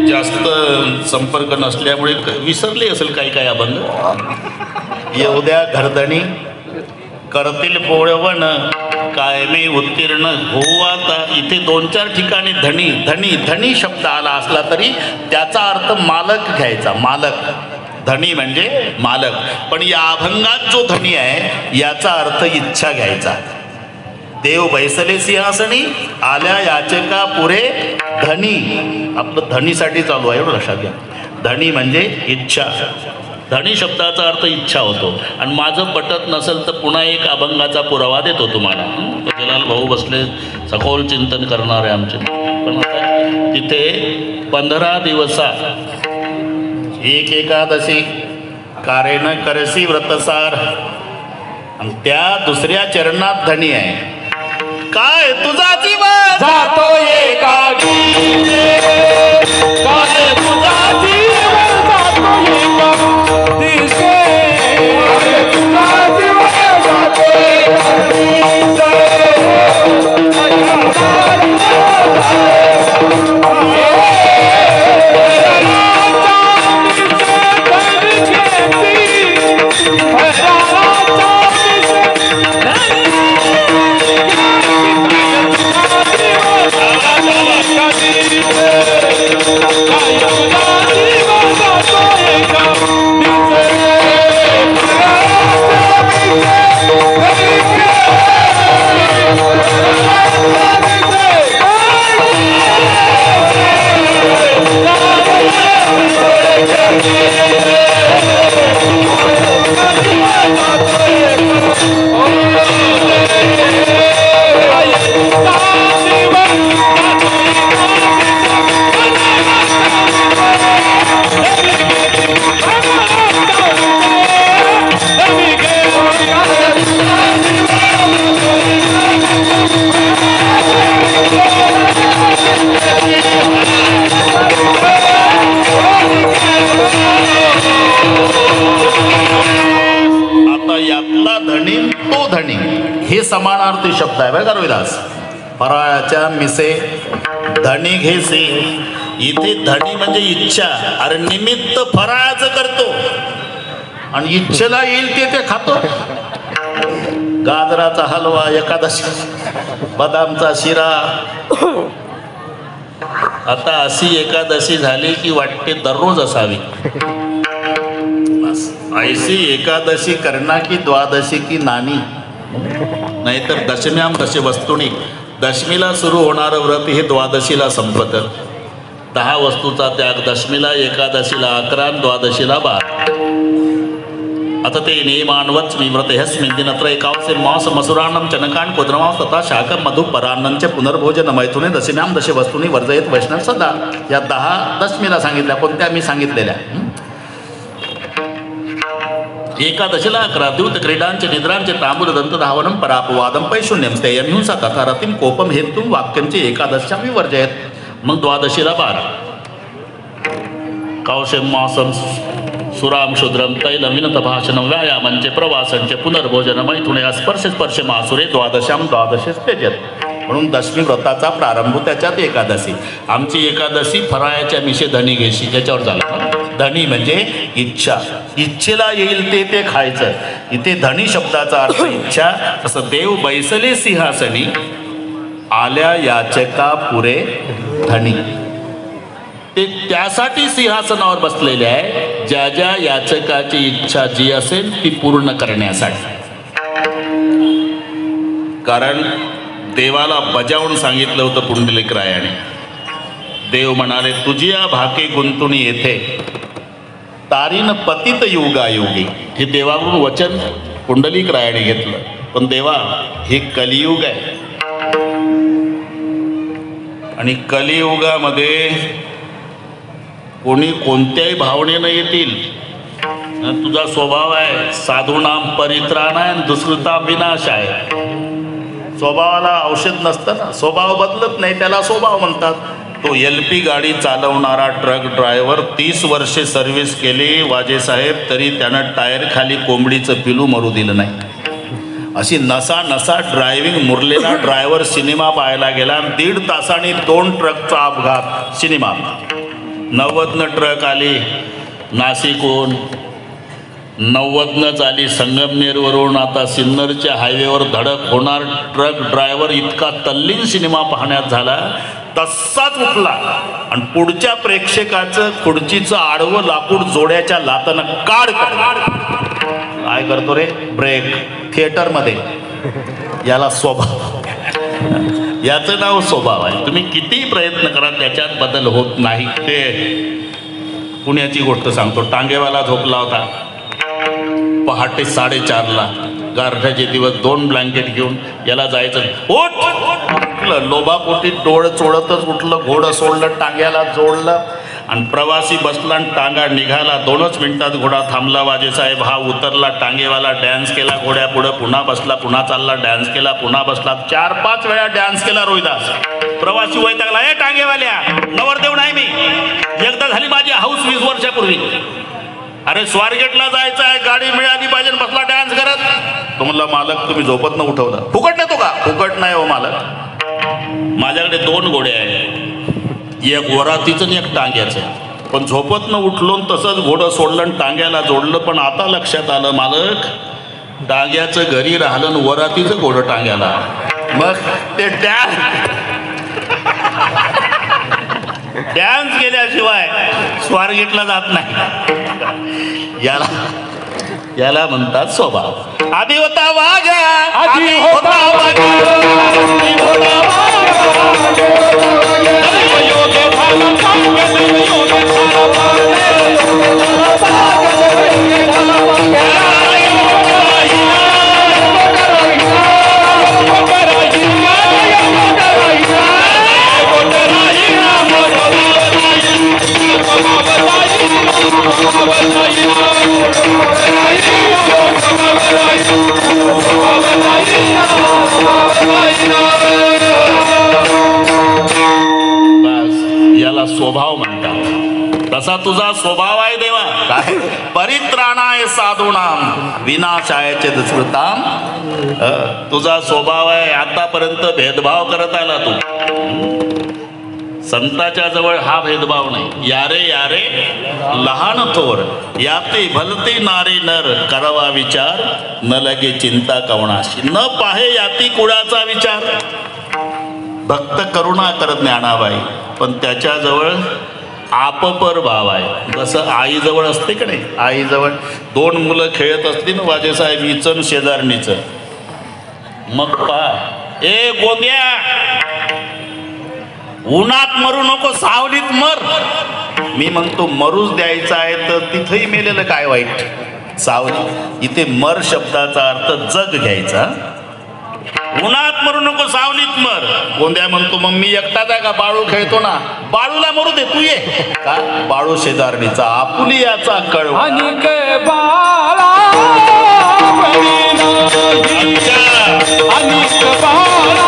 जास्त संपर्क नसल्यामुळे विसरले असेल काही काही अभंग. येऊ द्या घरधणी करतील पोळवण कायमी उत्तीर्ण होऊ. आता इथे 2-4 ठिकाणी धनी धनी धनी शब्द आला असला तरी त्याचा अर्थ मालक घ्यायचा. मालक धनी म्हणजे मालक. पण या अभंगात जो धनी आहे याचा अर्थ इच्छा घ्यायचा. देव बैसले सिंहासनी आल्या याचका पुरे धनी. आपलं धनीसाठी चालू आहे एवढं लक्षात घ्या. धनी म्हणजे इच्छा. धनी शब्दाचा अर्थ इच्छा होतो. आणि माझं पटत नसेल तर पुन्हा एक अभंगाचा पुरावा देतो तुम्हाला. जलाल भाऊ बसले सखोल चिंतन करणारे आमचे. पण आता तिथे 15 दिवसा 1 एकादशी कारेन करसी व्रतसार आणि त्या दुसऱ्या चरणात धनी आहे. काय तुझा जीव जातो एकाकी. काय तुझा जीव जातो एकाकी. तुझा जीव जातो एकाकी. हे समानार्थी शब्द आहे बरं का रोहिदास. फराळाच्या मिसे धनी घेसे, इथे धनी म्हणजे इच्छा. अरे निमित्त फराळाचं करतो आणि इच्छेला येईल ते खातो. गाजराचा हलवा एकादशी, बदामचा शिरा. आता अशी एकादशी झाली की वाटते दररोज असावी. ऐसी एकादशी करना की द्वादशी की नानी, नाहीतर दशम्याम दशे वस्तुनी. दशमीला सुरू होणारं व्रत हे द्वादशीला संपतं. 10 वस्तूचा त्याग दशमीला, एकादशीला 11, द्वादशीला 12. आता ते नियमानवच व्रत ह्यस्मिन् दिनत्र एकावसे मांस मसुरान्नं चनकान् कुद्रमांस तथा शाकं मधु परान्नं च पुनर्भोजन मैथुने दशम्याम दशे वस्तूनी वर्जयेत वैष्णव सदा. या 10 दशमीला सांगितल्या. कोणत्या मी सांगितलेल्या. एकादशीला 11 द्यूत क्रीडांचे निद्रांचे तांबूल दंत धावनं परापवादं पैशून्यं स्तेयं हिंसा तथा रतिं कोपं हेतुं वाक्यंचे एकादश्यां विवर्जयेत. मग द्वादशीला 12 कौशेम मासं सुराम शूद्रम तैल विनत भाषणं व्यायामंचे प्रवासंचे पुनर्भोजन मैथुने स्पर्श स्पर्श मासुरे द्वादशाम द्वादशेच तेजत. म्हणून दशमी व्रताचा प्रारंभ त्याच्यात एकादशी. आमची एकादशी फराळाच्या मिशे धनी घेशी याच्यावर झाला. धनी म्हणजे इच्छा, इच्छेला येईल ते खायचं. इथे धनी शब्दाचा अर्थ इच्छा. तसं देव बैसले सिंहासनी आल्या याचका पुरे धनी. ते त्यासाठी सिंहासनावर बसलेले आहे ज्या ज्या याचकाची इच्छा जी असेल ती पूर्ण करण्यासाठी. कारण देवाला बजावून सांगितलं होतं पुंडलिक रायाने. देव म्हणाले तुझी या भाके गुंतुनी येथे तारीन पतित युगायुगी. हे देवाकडून वचन पुंडलिक रायाने घेतलं. पण देवा हे कलियुग आहे आणि कलियुगामध्ये कोणी कोणत्याही भावनेनं येतील. तुझा स्वभाव आहे साधूनाम परित्राण आहे आणि दुष्कृता विनाश आहे. स्वभावाला औषध नसतं ना, स्वभाव बदलत नाही त्याला स्वभाव म्हणतात. तो LP गाडी चालवणारा ट्रक ड्रायव्हर 30 वर्षे सर्व्हिस केली वाजेसाहेब तरी त्यानं टायर खाली कोंबडीचं पिलू मरू दिलं नाही. अशी नसा नसा ड्रायव्हिंग मुरलेला ड्रायव्हर सिनेमा पाहायला गेला. 1.5 तासांनी 2 ट्रकचा अपघात सिनेमात. 90 ट्रक आली नाशिकहून, 90 आली संगमनेरवरून. आता सिन्नरच्या हायवेवर धडक होणार. ट्रक ड्रायव्हर इतका तल्लीन सिनेमा पाहण्यात झाला तसाच उठला आणि पुढच्या प्रेक्षकाचं खुर्चीचं आडवं लाकूड जोड्याच्या लातानं काढ. काय करतो रे ब्रेक थिएटरमध्ये. याला स्वभाव, याचं नाव स्वभाव आहे. तुम्ही कितीही प्रयत्न करा त्याच्यात बदल होत नाही. ते पुण्याची गोष्ट सांगतो. टांगेवाला झोपला होता पहाटे 4:30ला. गारठ्याचे दिवस 2 ब्लँकेट घेऊन याला जायचं. उठलं लोभापोटी डोळ चोळतच उठलं. घोडं सोडलं, टांग्याला जोडलं आणि प्रवासी बसला आणि टांगा निघाला. 2च मिनिटात घोडा थांबला. वाजेसाहेब हा उतरला. टांगेवाला डॅन्स केला घोड्या पुढं. पुन्हा बसला, पुन्हा चालला, डॅन्स केला, पुन्हा बसला. 4-5 वेळा डॅन्स केला रोहिदास. प्रवासी वैतागला. ए टांगेवाल्या नवरदेव नाही मी, एकदा झाली माझी हाऊस 20 वर्षापूर्वी. अरे स्वारगेटला जायचं आहे, गाडी मिळाली पाहिजे. बसला डॅन्स करत. तो म्हणला मालक तुम्ही झोपत न उठवलं. फुकट नेतो का? फुकट नाही हो मालक, माझ्याकडे 2 घोडे आहेत, एक वरातीचं आणि एक टांग्याचं. पण झोपत न उठलो तसंच घोडं सोडलं आणि टांग्याला जोडलं. पण आता लक्षात आलं मालक टांग्याचं घरी राहिलं आणि वरातीचं घोडं टांग्याला. मग ते डॅन्स केल्याशिवाय स्वारगेटला जात नाही. याला म्हणतात स्वभाव. आधी होता वाघा, आधी होता वाघा, याला स्वभाव म्हणतात. तसा तुझा स्वभाव आहे देवा. काय परित्राणाय साधूनाम विनाशाय दुष्कृताम. तुझा स्वभाव आहे आतापर्यंत भेदभाव करत आला तू. संताच्या जवळ हा भेदभाव नाही. यारे यारे लहान थोर याते भलते नारे नर करावा विचार न लगे चिंता कवणाशी. न पाहे याती कुळाचा विचार. भक्त करुणा करत ज्ञानाबाई पण त्याच्याजवळ आपपर भाव आहे. जसं आईजवळ असते का नाही, आईजवळ 2 मुलं खेळत असते ना वाजेसाहेब हिचं शेजारणीचं, मग पा ए गोंद्या उन्हात मरू नको सावलीत मर. मी म्हणतो मरूच द्यायचा आहे तर तिथंही मेलेलं काय वाईट. सावली इथे मर शब्दाचा अर्थ जग घ्यायचा. उन्हात मरू नको सावलीत मर. गोंद्या म्हणतो मग मी एकटाच आहे का, बाळू खेळतो ना. बाळूला मरू दे तू ये का. बाळू शेजारणीचा आपुली याचा कळवा. अनिक बाळा अनिक बाळा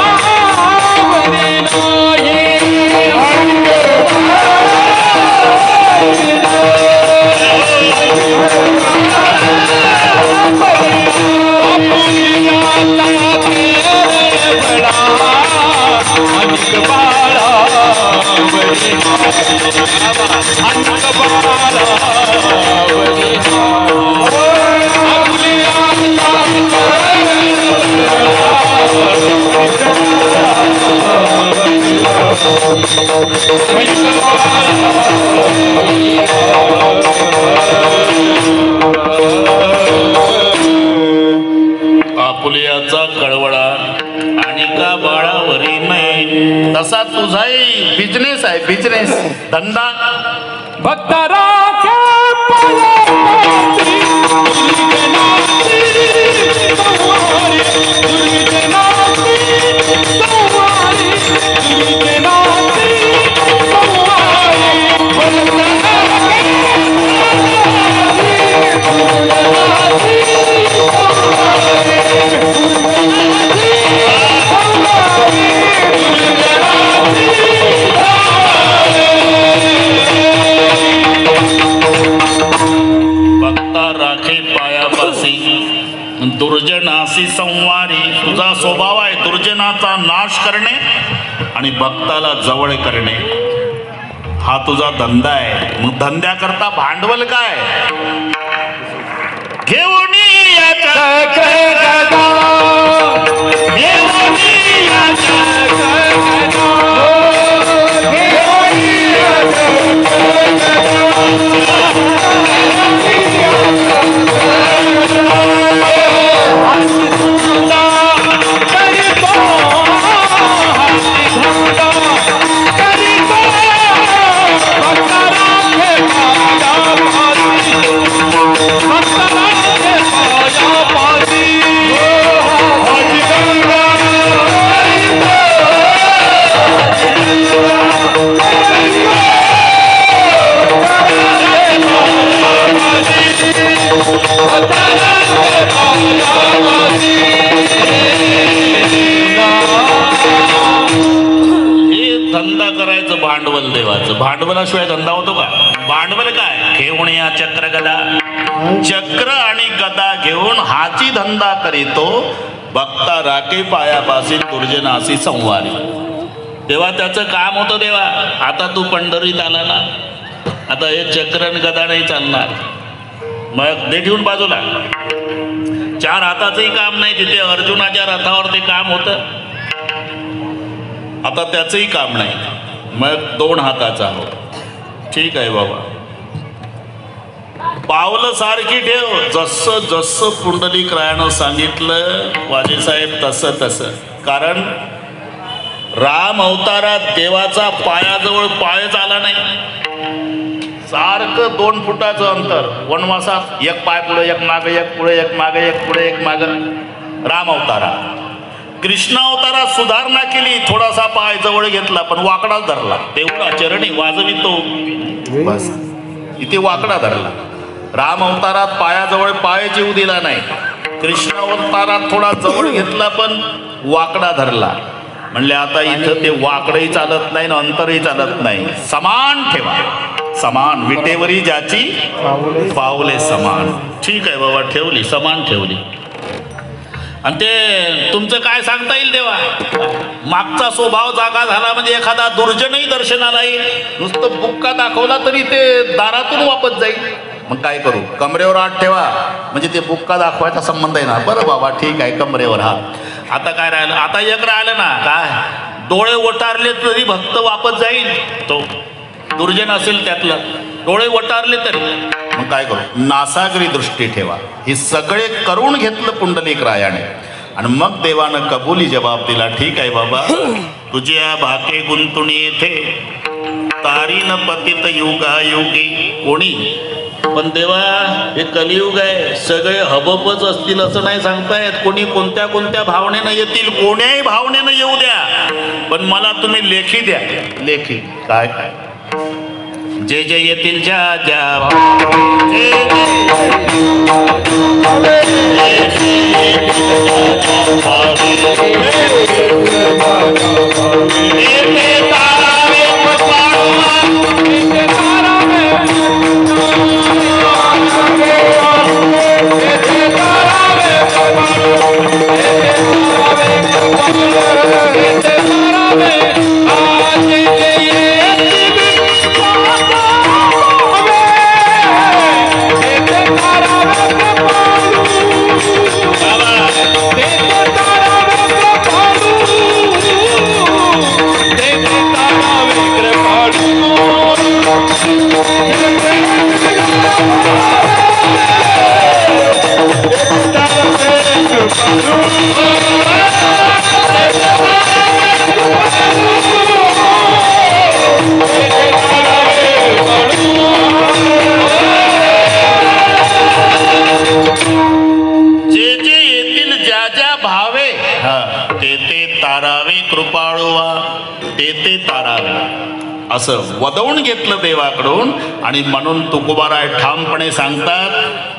आपुलियाचा कळवळा आणि का बाळावरी नाही. तसा तुझाही बिझनेस आहे, बिझनेस धंदा. भक्तारा दुर्जनासी संवारी. तुझा स्वभाव आहे दुर्जनाचा नाश करणे आणि भक्ताला जवळ करणे. हा तुझा धंदा आहे. मग धंद्याकरता भांडवल काय घेऊन भांडवल देवाचं. भांडवलाशिवाय धंदा होतो का. भांडवल काय घेऊन या चक्र गदा. चक्र आणि गदा घेऊन हाची धंदा करीतो. भक्ता राखे पायापासी दुर्जनासी संवारी. तेव्हा त्याचं काम होतं देवा. आता तू पंढरीत आला ना, आता हे चक्र आणि गदा नाही चालणार. मग दे ठेवून बाजूला. 4 हाताचंही काम नाही. तिथे अर्जुनाच्या रथावर ते काम होतं, आता त्याचंही काम नाही. मग 2 हाताचा हो. ठीक आहे बाबा. पावलं सारखी ठेव. जसं जसं पुंडलिक रायानं सांगितलं वाजेसाहेब तसं तसं. कारण राम अवतारात देवाचा पायाजवळ पायच आला नाही. सारखं 2 फुटाचं अंतर. वनवासात 1 पाय पुढे 1 मागे 1 पुढे 1 मागे 1 पुढे 1 मागे. राम अवतारात. कृष्ण अवतारात सुधारणा केली. थोडासा पाय जवळ घेतला पण वाकडाच धरला. तेवढा चरणी वाजवितो बस. इथे वाकडा धरला. राम अवतारात पायाजवळ पायच येऊ दिला नाही. कृष्ण अवतारात थोडा जवळ घेतला पण वाकडा धरला. म्हणले आता इथं ते वाकडही चालत नाही ना अंतरही चालत नाही. समान ठेवा. समान विटेवरी ज्याची पावले समान. ठीक आहे बाबा, ठेवली समान ठेवली. आणि ते तुमचं काय सांगता येईल देवा. मागचा स्वभाव जागा झाला म्हणजे एखादा दुर्जनही दर्शनाला येईल. नुसतं बुक्का दाखवला तरी ते दारातून वापस जाईल. मग काय करू, कमरेवर हात ठेवा म्हणजे ते बुक्का दाखवायचा संबंध आहे ना. बरं बाबा ठीक आहे, कमरेवर हात. आता काय राहिलं, आता एक राहिलं ना, काय डोळे वटारले तरी भक्त वापस जाईल. तो दुर्जन असेल त्यातलं, डोळे वटारले तरी. मग काय करू, नासागरी दृष्टी ठेवा. हे सगळे करून घेतलं पुंडलिक रायाने आणि मग देवानं कबुली जबाब दिला. ठीक आहे बाबा, तुझ्या भाके गुंतुणी येथे तारीन पतित युगायुगी. कोणी पण देवा, हे कलियुग आहे, सगळे हबपच असतील असं नाही सांगतायत. कोणी कोणत्या कोणत्या भावनेनं येतील, कोण्याही भावनेनं येऊ द्या, पण मला तुम्ही लेखी द्या. लेखी काय काय जे जे येतील ज्या ज्या असं वदवून घेतलं देवाकडून. आणि म्हणून तुकोबाराय ठामपणे सांगतात,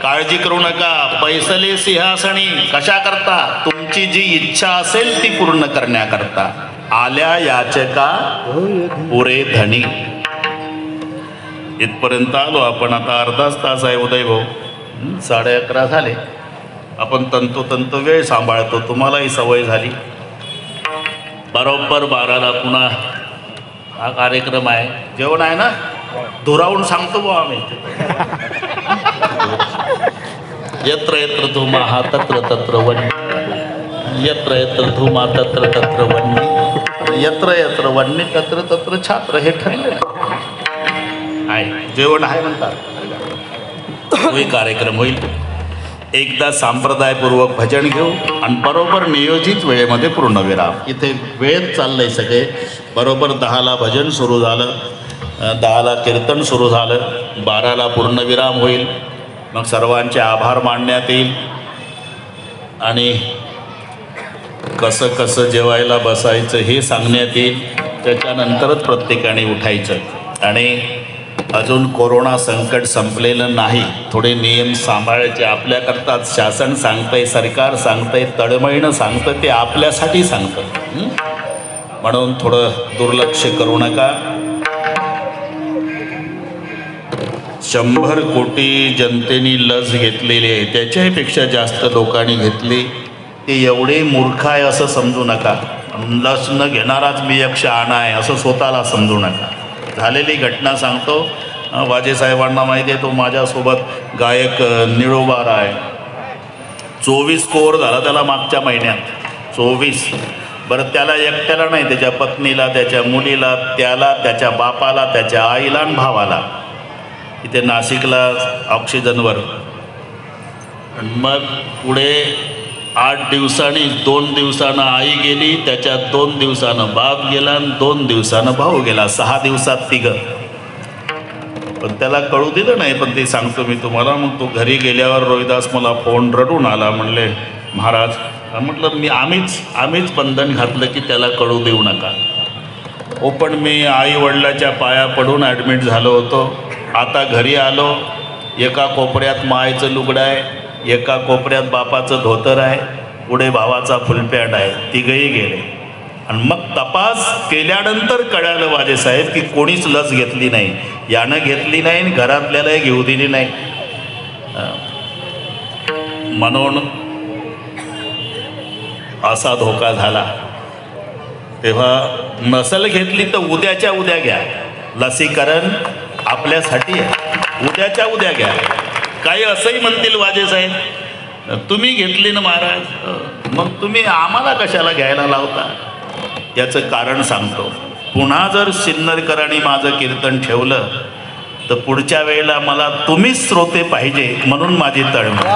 काळजी करू नका पैसले सिंहासनी. कशा करता, तुमची जी इच्छा असेल ती पूर्ण करण्याकरता. आल्या याचका पुरे धनी. इथपर्यंत आलो आपण. आता अर्धाच तास आहे उदय भाऊ, 11:30 झाले. आपण तंतोतंत वेळ सांभाळतो, तुम्हालाही सवय झाली. बरोबर 12ला पुन्हा हा कार्यक्रम आहे. जेवण आहे ना, धुरावून सांगतो बुवा आम्ही. यत्र यत्र धुमा हा तत्र तत्र वन्य, यत्र यत्र धुमा तत्र तत्र वन्य, यत्र यत्र वन्य तत्र तत्र छात्र. हे ठरलेलं आहे. जेवण आहे म्हणतात, तोही कार्यक्रम होईल. एकदा संप्रदायपूर्वक भजन घेऊ आणि बरोबर नियोजित वेळेमध्ये पूर्णविराम. इथे वेळेत चाललंय सगळे. बरोबर 10ला भजन सुरू झालं, 10ला कीर्तन सुरू झालं, 12ला पूर्णविराम होईल. मग सर्वांचे आभार मानण्यात येईल आणि कसं कसं जेवायला बसायचं हे सांगण्यात येईल. त्याच्यानंतरच प्रत्येकाने उठायचं. आणि अजून कोरोना संकट संपलेलं नाही, थोडे नियम सांभाळायचे आपल्याकरताच. शासन सांगतंय, सरकार सांगतंय, तळमळीनं सांगतं, ते आपल्यासाठी सांगतं. म्हणून थोडं दुर्लक्ष करू नका. 100 कोटी जनतेने लस घेतलेली आहे, त्याच्याही पेक्षा जास्त लोकांनी घेतली. ते एवढे मूर्ख आहे असं समजू नका. लस न घेणाराच मी एक शहाणा आहे असं स्वतःला समजू नका. झालेली घटना सांगतो. वाजे साहेबांना माहिती आहे, तो माझ्यासोबत गायक निळोबार आहे. 24 कोर झाला त्याला मागच्या महिन्यात. 24. बरं, त्याला एकट्याला नाही, त्याच्या पत्नीला, त्याच्या मुलीला, त्याला, त्याच्या बापाला, त्याच्या आईला आणि भावाला. इथे नाशिकला ऑक्सिजनवर. मग पुढे 8 दिवसांनी, 2 दिवसानं आई गेली, त्याच्यात 2 दिवसानं बाप गेला आणि 2 दिवसानं भाऊ गेला. 6 दिवसात 3. पण त्याला कळू दिलं नाही. पण ते सांगतो मी तुम्हाला. मग तो घरी गेल्यावर रोहिदास मला फोन रडून आला. म्हणले महाराज, म्हटलं आम्हीच बंधन घातलं की त्याला कळू देऊ नका. हो, पण मी आई वडिलाच्या पाया पडून ॲडमिट झालो होतो. आता घरी आलो, एका कोपऱ्यात मायचं लुगडं आहे, एका कोपऱ्यात बापाचं धोतर आहे, पुढे भावाचा फुलपॅट आहे. तिघही गेले. आणि मग तपास केल्यानंतर कळालं वाजे साहेब की कोणीच लस घेतली नाही. यानं घेतली नाही आणि घरातल्यालाही घेऊ दिली नाही. म्हणून असा धोका झाला. तेव्हा नसल घेतली तर उद्याच्या उद्या घ्या. लसीकरण आपल्यासाठी आहे, उद्याच्या उद्या घ्या. काही असंही म्हणतील वाजे साहेब, तुम्ही घेतली ना महाराज, मग तुम्ही आम्हाला कशाला घ्यायला लावता. याचं कारण सांगतो. पुन्हा जर सिन्नरकरांनी माझं कीर्तन ठेवलं तर पुढच्या वेळेला मला तुम्हीच श्रोते पाहिजे, म्हणून माझी तळमळ.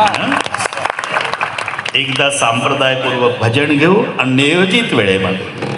एकदा संप्रदायपूर्वक भजन घेऊ आणि नियोजित वेळेमध्ये.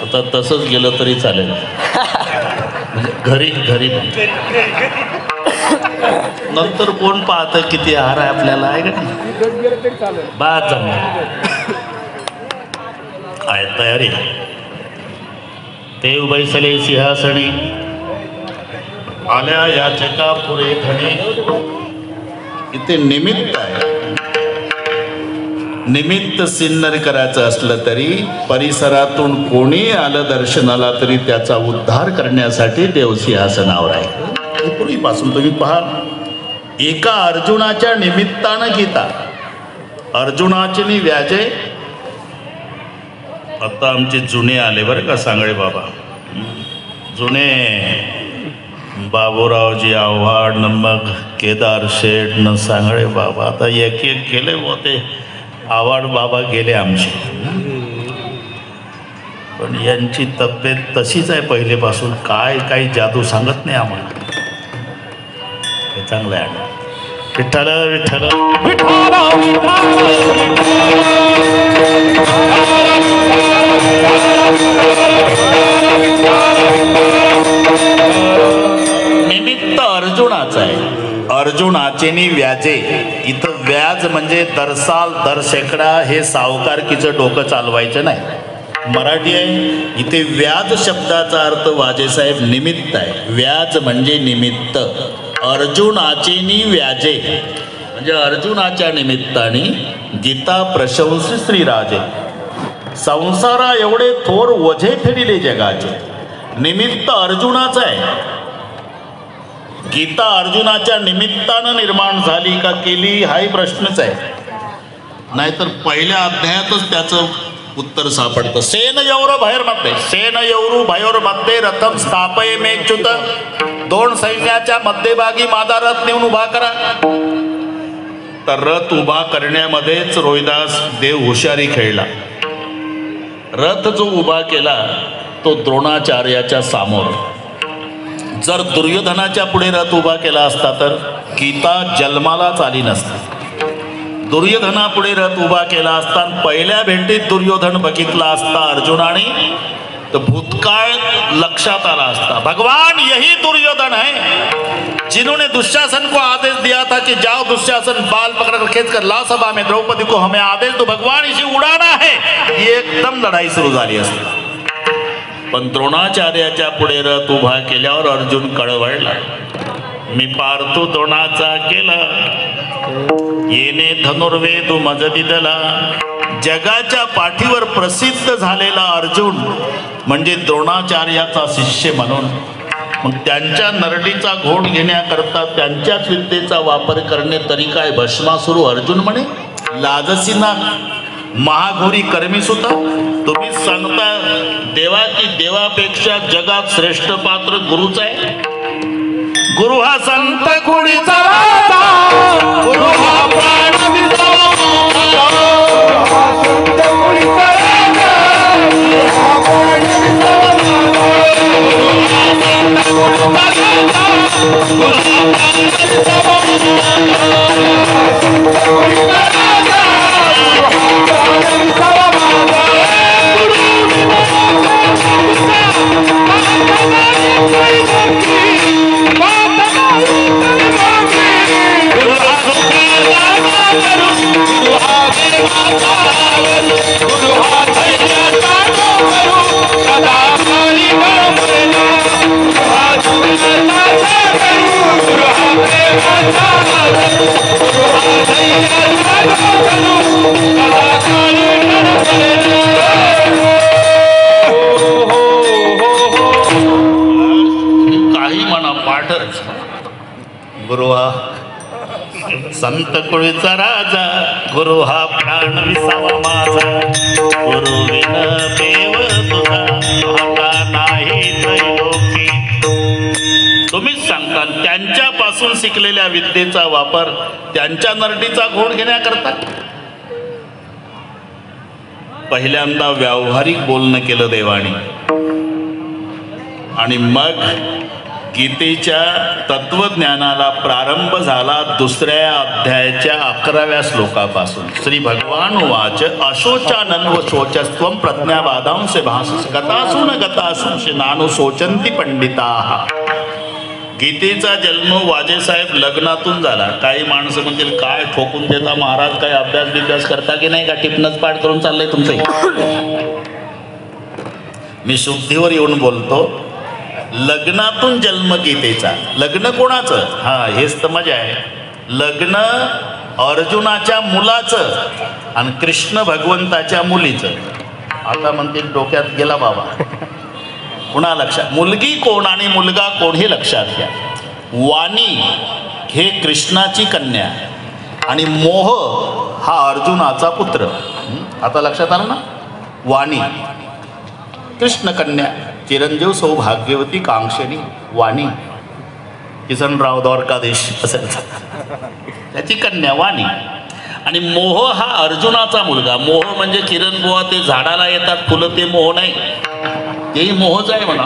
आता तसंच गेलं तरी चालेल. घरी घरी नंतर कोण पाहतं किती आहार आहे आपल्याला, आहे का बाद जमलं. आहे तयारी. ते बैसले सिंहासनी आल्या याचका पुरे धणे. इथे निमित्त आहे. निमित्त सिन्नर करायचं असलं तरी परिसरातून कोणी आलं दर्शनाला तरी त्याचा उद्धार करण्यासाठी देवसिंहासनावर आहे. पूर्वीपासून तुम्ही पहा, एका अर्जुनाच्या निमित्तानं गीता, अर्जुनाची व्याजे. आता आमचे जुने आले बरं का, सांगळे बाबा जुने, बाबूरावजी आव्हाड न मग केदार शेठ न सांगळे बाबा. आता एक एक गेले होते, आव्हाड बाबा गेले आमचे, पण यांची तब्येत तशीच आहे पहिलेपासून. काय काही जादू सांगत नाही आम्हाला. हे चांगलं आहे. विठ्ठल विठ्ठल निमित्त अर्जुनाचं आहे. अर्जुनाचे नि व्याजे. इथं व्याज म्हणजे दरसाल दर शेकडा हे सावकारकीचं डोकं चालवायचं नाही, मराठी आहे. इथे व्याज शब्दाचा अर्थ वाजेसाहेब निमित्त आहे. व्याज म्हणजे निमित्त. अर्जुनाचे नि व्याजे म्हणजे अर्जुनाच्या निमित्ताने गीता प्रशंसी श्रीराजे संसारा एवढे थोर वझे फेडिले जगाचे निमित्त अर्जुनाचं आहे. गीता अर्जुनाच्या निमित्तानं निर्माण झाली का केली हाही प्रश्नच आहे. नाहीतर पहिल्या अध्यायातच त्याचं उत्तर सापडतं. सेन यौर भैरमध्ये सेन यौरू भयोरमध्ये रथम स्थापये मेच्युत. दोन सैन्याच्या मध्यभागी माझा रथ नेऊन उभा करा. तर रथ उभा करण्यामध्येच रोहिदास देव हुशारी खेळला. रथ जो उभा केला तो द्रोणाचार्याच्या समोर. जर दुर्योधनाच्या पुढे रथ उभा केला असता तर गीता जन्मालाच आली नसती. दुर्योधनापुढे रथ उभा केला असता पहिल्या भेटीत दुर्योधन बघितला असता अर्जुनाने तो भूतकाळ लक्षात आला असता. भगवान यही दुर्योधन है जिन्होंने दुशासन को आदेश दिया था कि जाओ दुशासन बाल पकड़कर खींच कर लाओ सभा में द्रौपदी को हमें आदेश दो. भगवान इसे उडाना है. ही एकदम लढाई सुरू झाली असती. पण द्रोणाचार्याच्या पुढे रथ उभा केल्यावर अर्जुन कळवळला. मी पार्थो द्रोणाचा केला येणे धनुर्वेद मज दिदला. जगाच्या पाठीवर प्रसिद्ध झालेला अर्जुन म्हणजे द्रोणाचार्याचा शिष्य म्हणून मग त्यांच्या नरडीचा घोट घेण्याकरता त्यांच्याच विद्येचा वापर करणे तरी काय भस्मासुरू अर्जुन म्हणे. लाजसी ना महाघोरी कर्मी सुद्धा. तुम्ही सांगता देवा की देवापेक्षा जगात श्रेष्ठ पात्र गुरुच आहे. गुरु हा संत कुणीचा राजा. गुरु हा प्राण काही म्हणा पाठच. गुरु हा संत कुळीचा राजा. गुरु हा प्राण विसावा माझा. गुरु विन देव तुझा आता नाही त्रैलोकी. तुम्हीच सांगता त्यांच्यापासून शिकलेल्या विद्येचा वापर त्यांच्या नरडीचा घोट घेण्याकरता. पहिल्यांदा व्यावहारिक बोलणं केलं देवाने आणि मग गीतेच्या तत्वज्ञानाला प्रारंभ झाला दुसऱ्या अध्यायाच्या 11व्या श्लोकापासून. श्री भगवान वाच अशोचानन व शोचस्त्वं प्रज्ञावादांश भास गतासून गतासूंश नानु शोचंती पंडिता. गीतेचा जन्म वाजेसाहेब लग्नातून झाला. काही माणसं म्हणतील काय ठोकून देता महाराज, काय अभ्यास बिभ्यास करता की नाही का, टिपणच पाठ करून चाललंय तुमचं. मी शुद्धीवर येऊन बोलतो. लग्नातून जन्म गीतेचा. लग्न कोणाचं? हा हेच तर मजा आहे. लग्न अर्जुनाच्या मुलाचं आणि कृष्ण भगवंताच्या मुलीचं. आता म्हणतील डोक्यात गेला बाबा. पुन्हा लक्षात, मुलगी कोण आणि मुलगा कोण हे लक्षात घ्या. वाणी हे कृष्णाची कन्या आणि मोह हा अर्जुनाचा पुत्र. आता लक्षात आलं ना. वाणी कृष्ण कन्या चिरंजीव सौभाग्यवती कांक्षणी वाणी. किसनराव द्वारकाधीश असेल त्याची कन्या वाणी. आणि मोह हा अर्जुनाचा मुलगा. मोह म्हणजे किरण बुवा ते झाडाला येतात फुलं ते मोह नाही, तेही मोहच आहे म्हणा.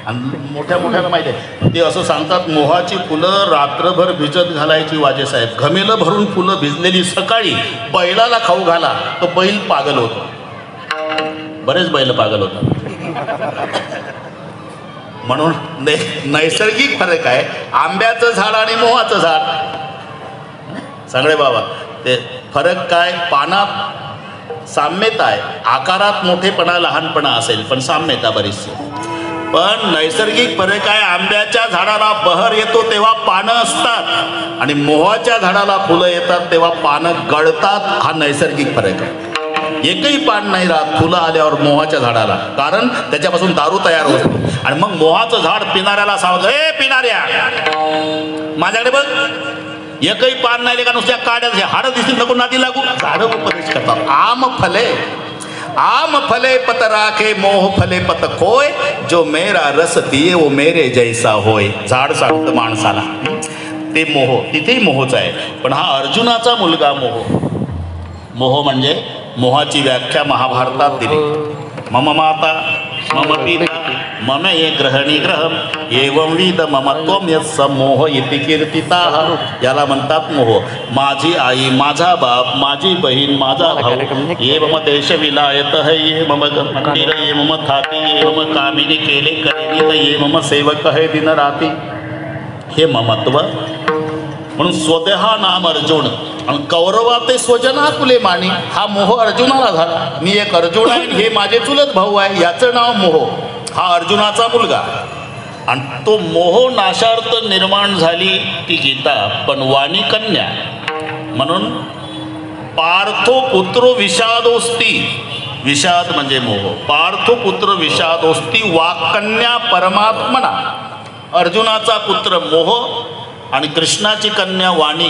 आणि मोठ्या मोठ्याला माहिती आहे ते असं सांगतात मोहाची फुलं रात्रभर भिजत घालायची वाजेसाहेब. घमेलं भरून फुलं भिजलेली सकाळी बैलाला खाऊ घाला तो बैल पागल होतो. बरेच बैल पागल होतात. म्हणून नैसर्गिक फरक आहे आंब्याचं झाड आणि मोहाचं झाड. सगळे बाबा ते फरक काय, पानात साम्यता आहे, आकारात मोठेपणा लहानपणा असेल पण साम्यता बरीचशी. पण नैसर्गिक फरक आहे. आंब्याच्या झाडाला बहर येतो तेव्हा पानं असतात आणि मोहाच्या झाडाला फुलं येतात तेव्हा पानं गळतात. हा नैसर्गिक फरक आहे. एकही पान नाही राहत फुलं आल्यावर मोहाच्या झाडाला, कारण त्याच्यापासून दारू तयार होतो. आणि मग मोहाचं झाड पिणाऱ्याला सांगतो, ए पिणाऱ्या माझ्याकडे बघ, एकही पान नाही का नुसत्या काड्या हाडं दिसतील नको नादी लागू. झाडं उपदेश करतात. आम फले पत राखे मोह फले पत खोय, जो मेरा रस दिये वो मेरे जैसा होय. झाड सांगतं माणसाला ते मोह, तिथेही मोहच आहे. पण हा अर्जुनाचा मुलगा मोह म्हणजे मोहाची व्याख्या महाभारतात दिली. मम माता मम पिता मम ये ग्रहनिग्रहम एवं विद ममत्वम यस्स मोह इति कीर्तिताः. याला म्हणतात मोह. माझी आई, माझा बाप, माझी बहीण, माझा भाऊ, ये मम देश विलायत है, ये मम मंदिर, ये मम थाती, ये मम कामिनी केले करेनित, ये मम सेवक है दिन राती. हे ममत्व. म्हणून स्वदेहा नाम अर्जुन आणि कौरवा ते स्वजना तुले मानी. हा मोह अर्जुनाला झाला. मी एक अर्जुन आहे, हे माझे चुलत भाऊ आहे, याचं नाव मोह. हा अर्जुनाचा मुलगा. आणि तो मोह नाशार्थ निर्माण झाली ती गीता. पण वाणी कन्या म्हणून पार्थो पुत्र विषादोस्ती. विषाद म्हणजे मोह. पार्थो पुत्र विषादोस्ती वाकन्या परमात्मना. अर्जुनाचा पुत्र मोह आणि कृष्णाची कन्या वाणी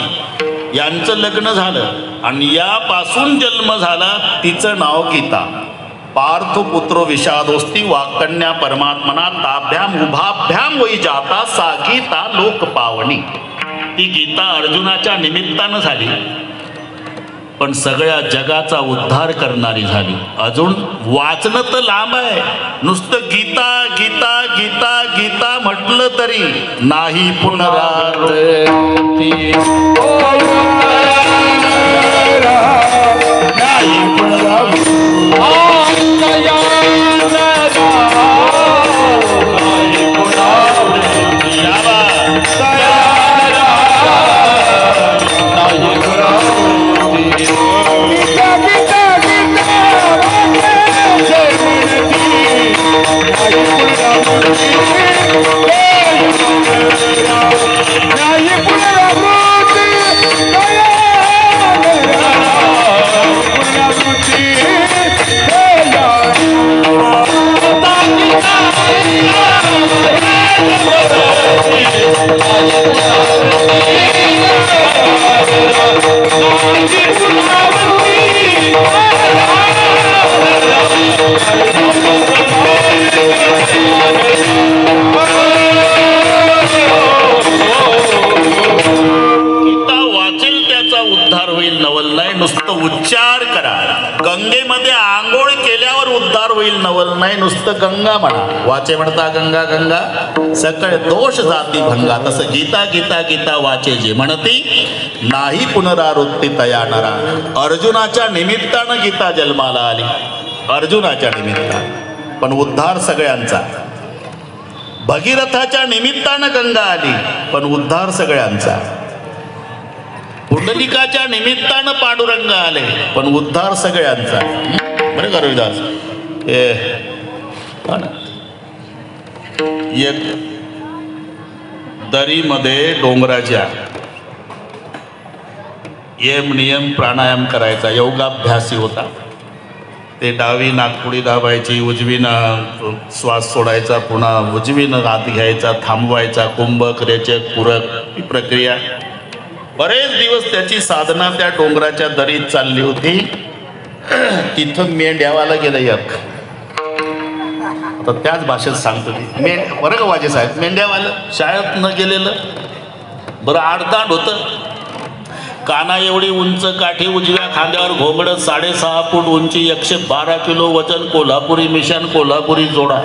यांचं लग्न झालं आणि यापासून जन्म झाला. तिचं नाव गीता. पार्थ पुत्र विषादोस्ती वाकन्या परमात्मना ताभ्याम उभाभ्याम वै जाता सा गीता लोक पावनी. ती गीता अर्जुनाच्या निमित्तानं झाली पण सगळ्या जगाचा उद्धार करणारी झाली. अजून वाचणं तर लांब आहे. नुसतं गीता गीता गीता गीता म्हटलं तरी नाही पुनरावृत्ती. नाही पुनरावृत्ती. नुसतं उच्चार करा. गंगेमध्ये आंघोळ केल्यावर उद्धार होईल नवल नाही. नुसतं गंगा म्हणा. वाचे म्हणता गंगा गंगा सकळ दोष जाती भंगा. तसं गीता गीता गीता वाचे जे म्हणती नाही पुनरावृत्ती तया नरा. अर्जुनाच्या निमित्तानं गीता जन्माला आली. अर्जुनाच्या निमित्तानं पण उद्धार सगळ्यांचा. भगीरथाच्या निमित्तानं गंगा आली पण उद्धार सगळ्यांचा. पुंडलिकाच्या निमित्तानं पांडुरंग आले पण उद्धार सगळ्यांचा. बरं का रविदास. एक दरीमध्ये डोंगराच्या यम नियम प्राणायाम करायचा. योगाभ्यासी होता. ते डावी नाकपुडी दाबायची, उजवीनं श्वास सोडायचा, पुन्हा उजवीनं हात घ्यायचा, थांबवायचा, कुंभक रेचक पूरक ही प्रक्रिया. बरेच दिवस त्याची साधना त्या डोंगराच्या दरीत चालली होती. तिथं मेंढ्यावाला गेलं एक. आता त्याच भाषेत सांगतो मी. बरं का वाजे साहेब. मेंढ्यावालं शाळेत न गेलेलं. बरं आडदांड होतं. काना एवढी उंच काठी, उजव्या खांद्यावर घोंगडं, 6.5 फूट उंची, 112 किलो वजन, कोल्हापुरी मिशान, कोल्हापुरी जोडा.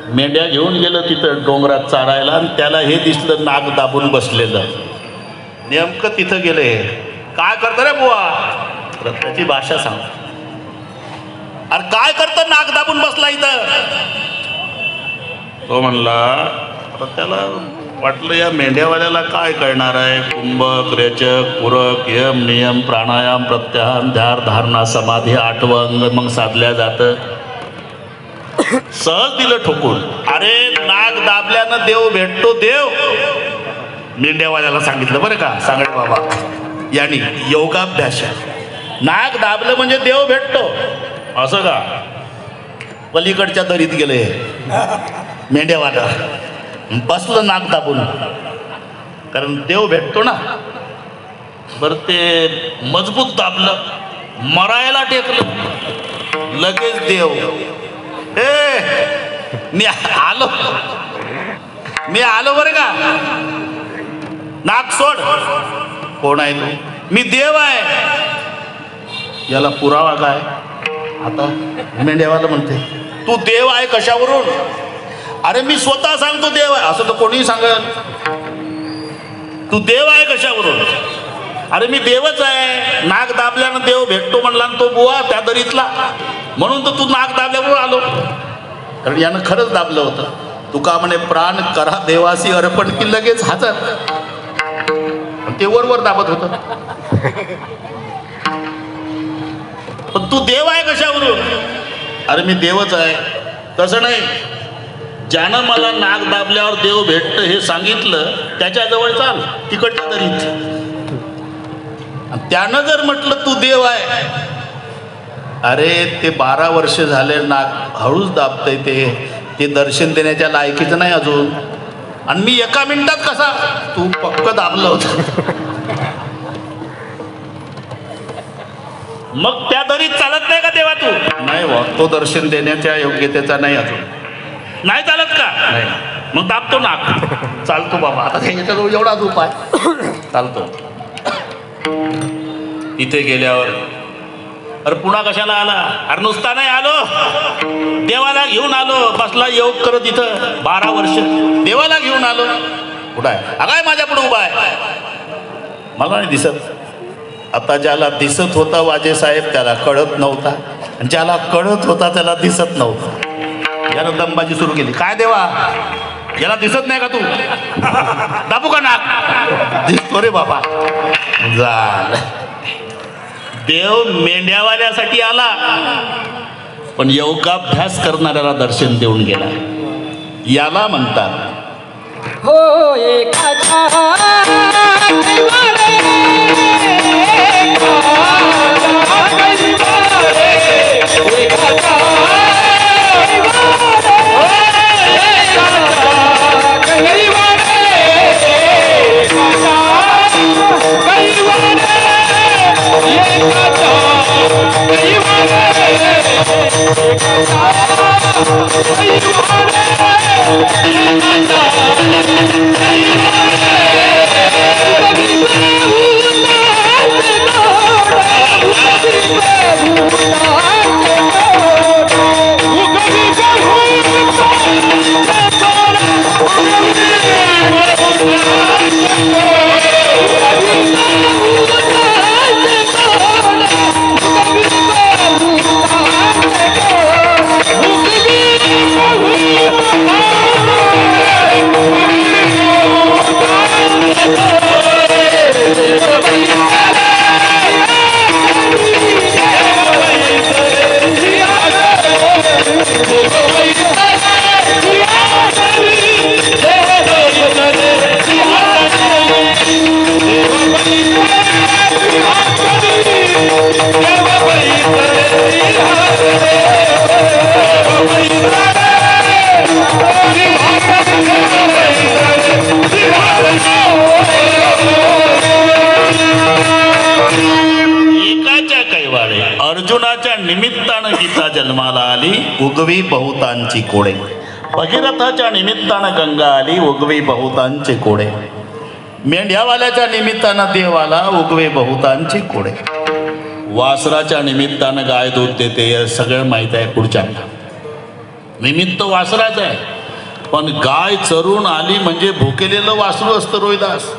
मेंढ्या घेऊन गेलं तिथं डोंगरात चारायला आणि त्याला हे दिसलं नाक दाबून बसलेलं. नेमकं तिथं गेले. काय करतं रे बुवा. त्याची भाषा सांग. अरे काय करतं नाक दाबून बसला इथं. तो म्हणला त्याला वाटलं या मेंढ्यावाल्याला काय कळणार आहे. कुंभक रेचक पूरक यम नियम प्राणायाम प्रत्याहार ध्यान धारणा समाधी 8वं अंग मग साधल्या जातं. सहज दिलं ठोकून. अरे नाक दाबल्यानं देव भेटतो. देव मेंढ्यावाल्याला सांगितलं बरं का सांगडे बाबा यांनी योगाभ्यास. नाक दाबलं म्हणजे देव भेटतो असं का. पलीकडच्या दरीत गेले मेंढ्यावाला, बसलं नाक दाबून, कारण देव भेटतो ना. बरं ते मजबूत दाबलं, मरायला टेकलं, लगेच देव मी आलो बरं का. नाक सोड. कोण आहे तू. मी देव आहे. याला पुरावा काय. आता मेंढ्यावाला म्हणते तू देव आहे कशावरून. अरे मी स्वतः सांगतो देव आहे. असं तर कोणीही सांगेल. तू देव आहे कशावरून. अरे मी देवच आहे. नाक दाबल्यानं देव भेटतो म्हणला तो बुवा त्या दरीतला, म्हणून तर तू नाक दाबल्यावर आलो. कारण यानं खरंच दाबलं होतं. तुका म्हणे प्राण करा देवासी अर्पण की लगेच हजर. ते वर दाबत होत. पण तू देव आहे कशावरून. अरे मी देवच आहे. तसं नाही. ज्यानं मला नाक दाबल्यावर देव भेटतं हे सांगितलं त्याच्याजवळ चाल तिकडच्या दरीत. त्यानं जर म्हटलं तू देव आहे, अरे ते 12 वर्ष झाले नाक हळूच दाबतंय. ते दर्शन देण्याच्या लायकीचं नाही अजून. आणि मी एका मिनिटात कसा. तू पक्क दाबलं होतं. मग त्या दरीत चालत नाही का देवा तू. नाही वा तो दर्शन देण्याच्या योग्यतेचा नाही अजून. नाही चालत का. नाही. मग दाबतो नाक. चालतो बाबा. आता त्याच्याजवळ एवढाच उपाय. चालतो. इथे गेल्यावर अरे पुन्हा कशाला आला. अरे नुसता नाही आलो, देवाला घेऊन आलो. बसला योग करत इथं 12 वर्ष. देवाला घेऊन आलो. कुठं आहे. अगाय माझ्या पुढे उभा आहे. मला नाही दिसत. आता ज्याला दिसत होता वाजे साहेब त्याला कळत नव्हता, आणि ज्याला कळत होता त्याला दिसत नव्हता. यानं दमबाजी सुरू केली. काय देवा याला दिसत नाही का तू. दाबू का नाक. दिसतो रे बाबा. झालं. देव मेंढ्यावाल्यासाठी आला, पण योगाभ्यास करणाऱ्याला दर्शन देऊन गेला. याला म्हणतात हो एकाचा अर्जुनाच्या निमित्तानं गीता जन्माला आली, उगवी बहुतांची कोडे. भगीरथाच्या निमित्तानं गंगा आली, उगवी बहुतांचे कोडे. मेंढ्यावाल्याच्या निमित्तानं देव आला, उगवे बहुतांची कोडे. वासराच्या निमित्तानं गाय दूध देते, हे सगळं माहीत आहे. पुढच्या निमित्त वासराचं आहे, पण गाय चरून आली म्हणजे भुकेलेलं वासरू असतं रोहिदास.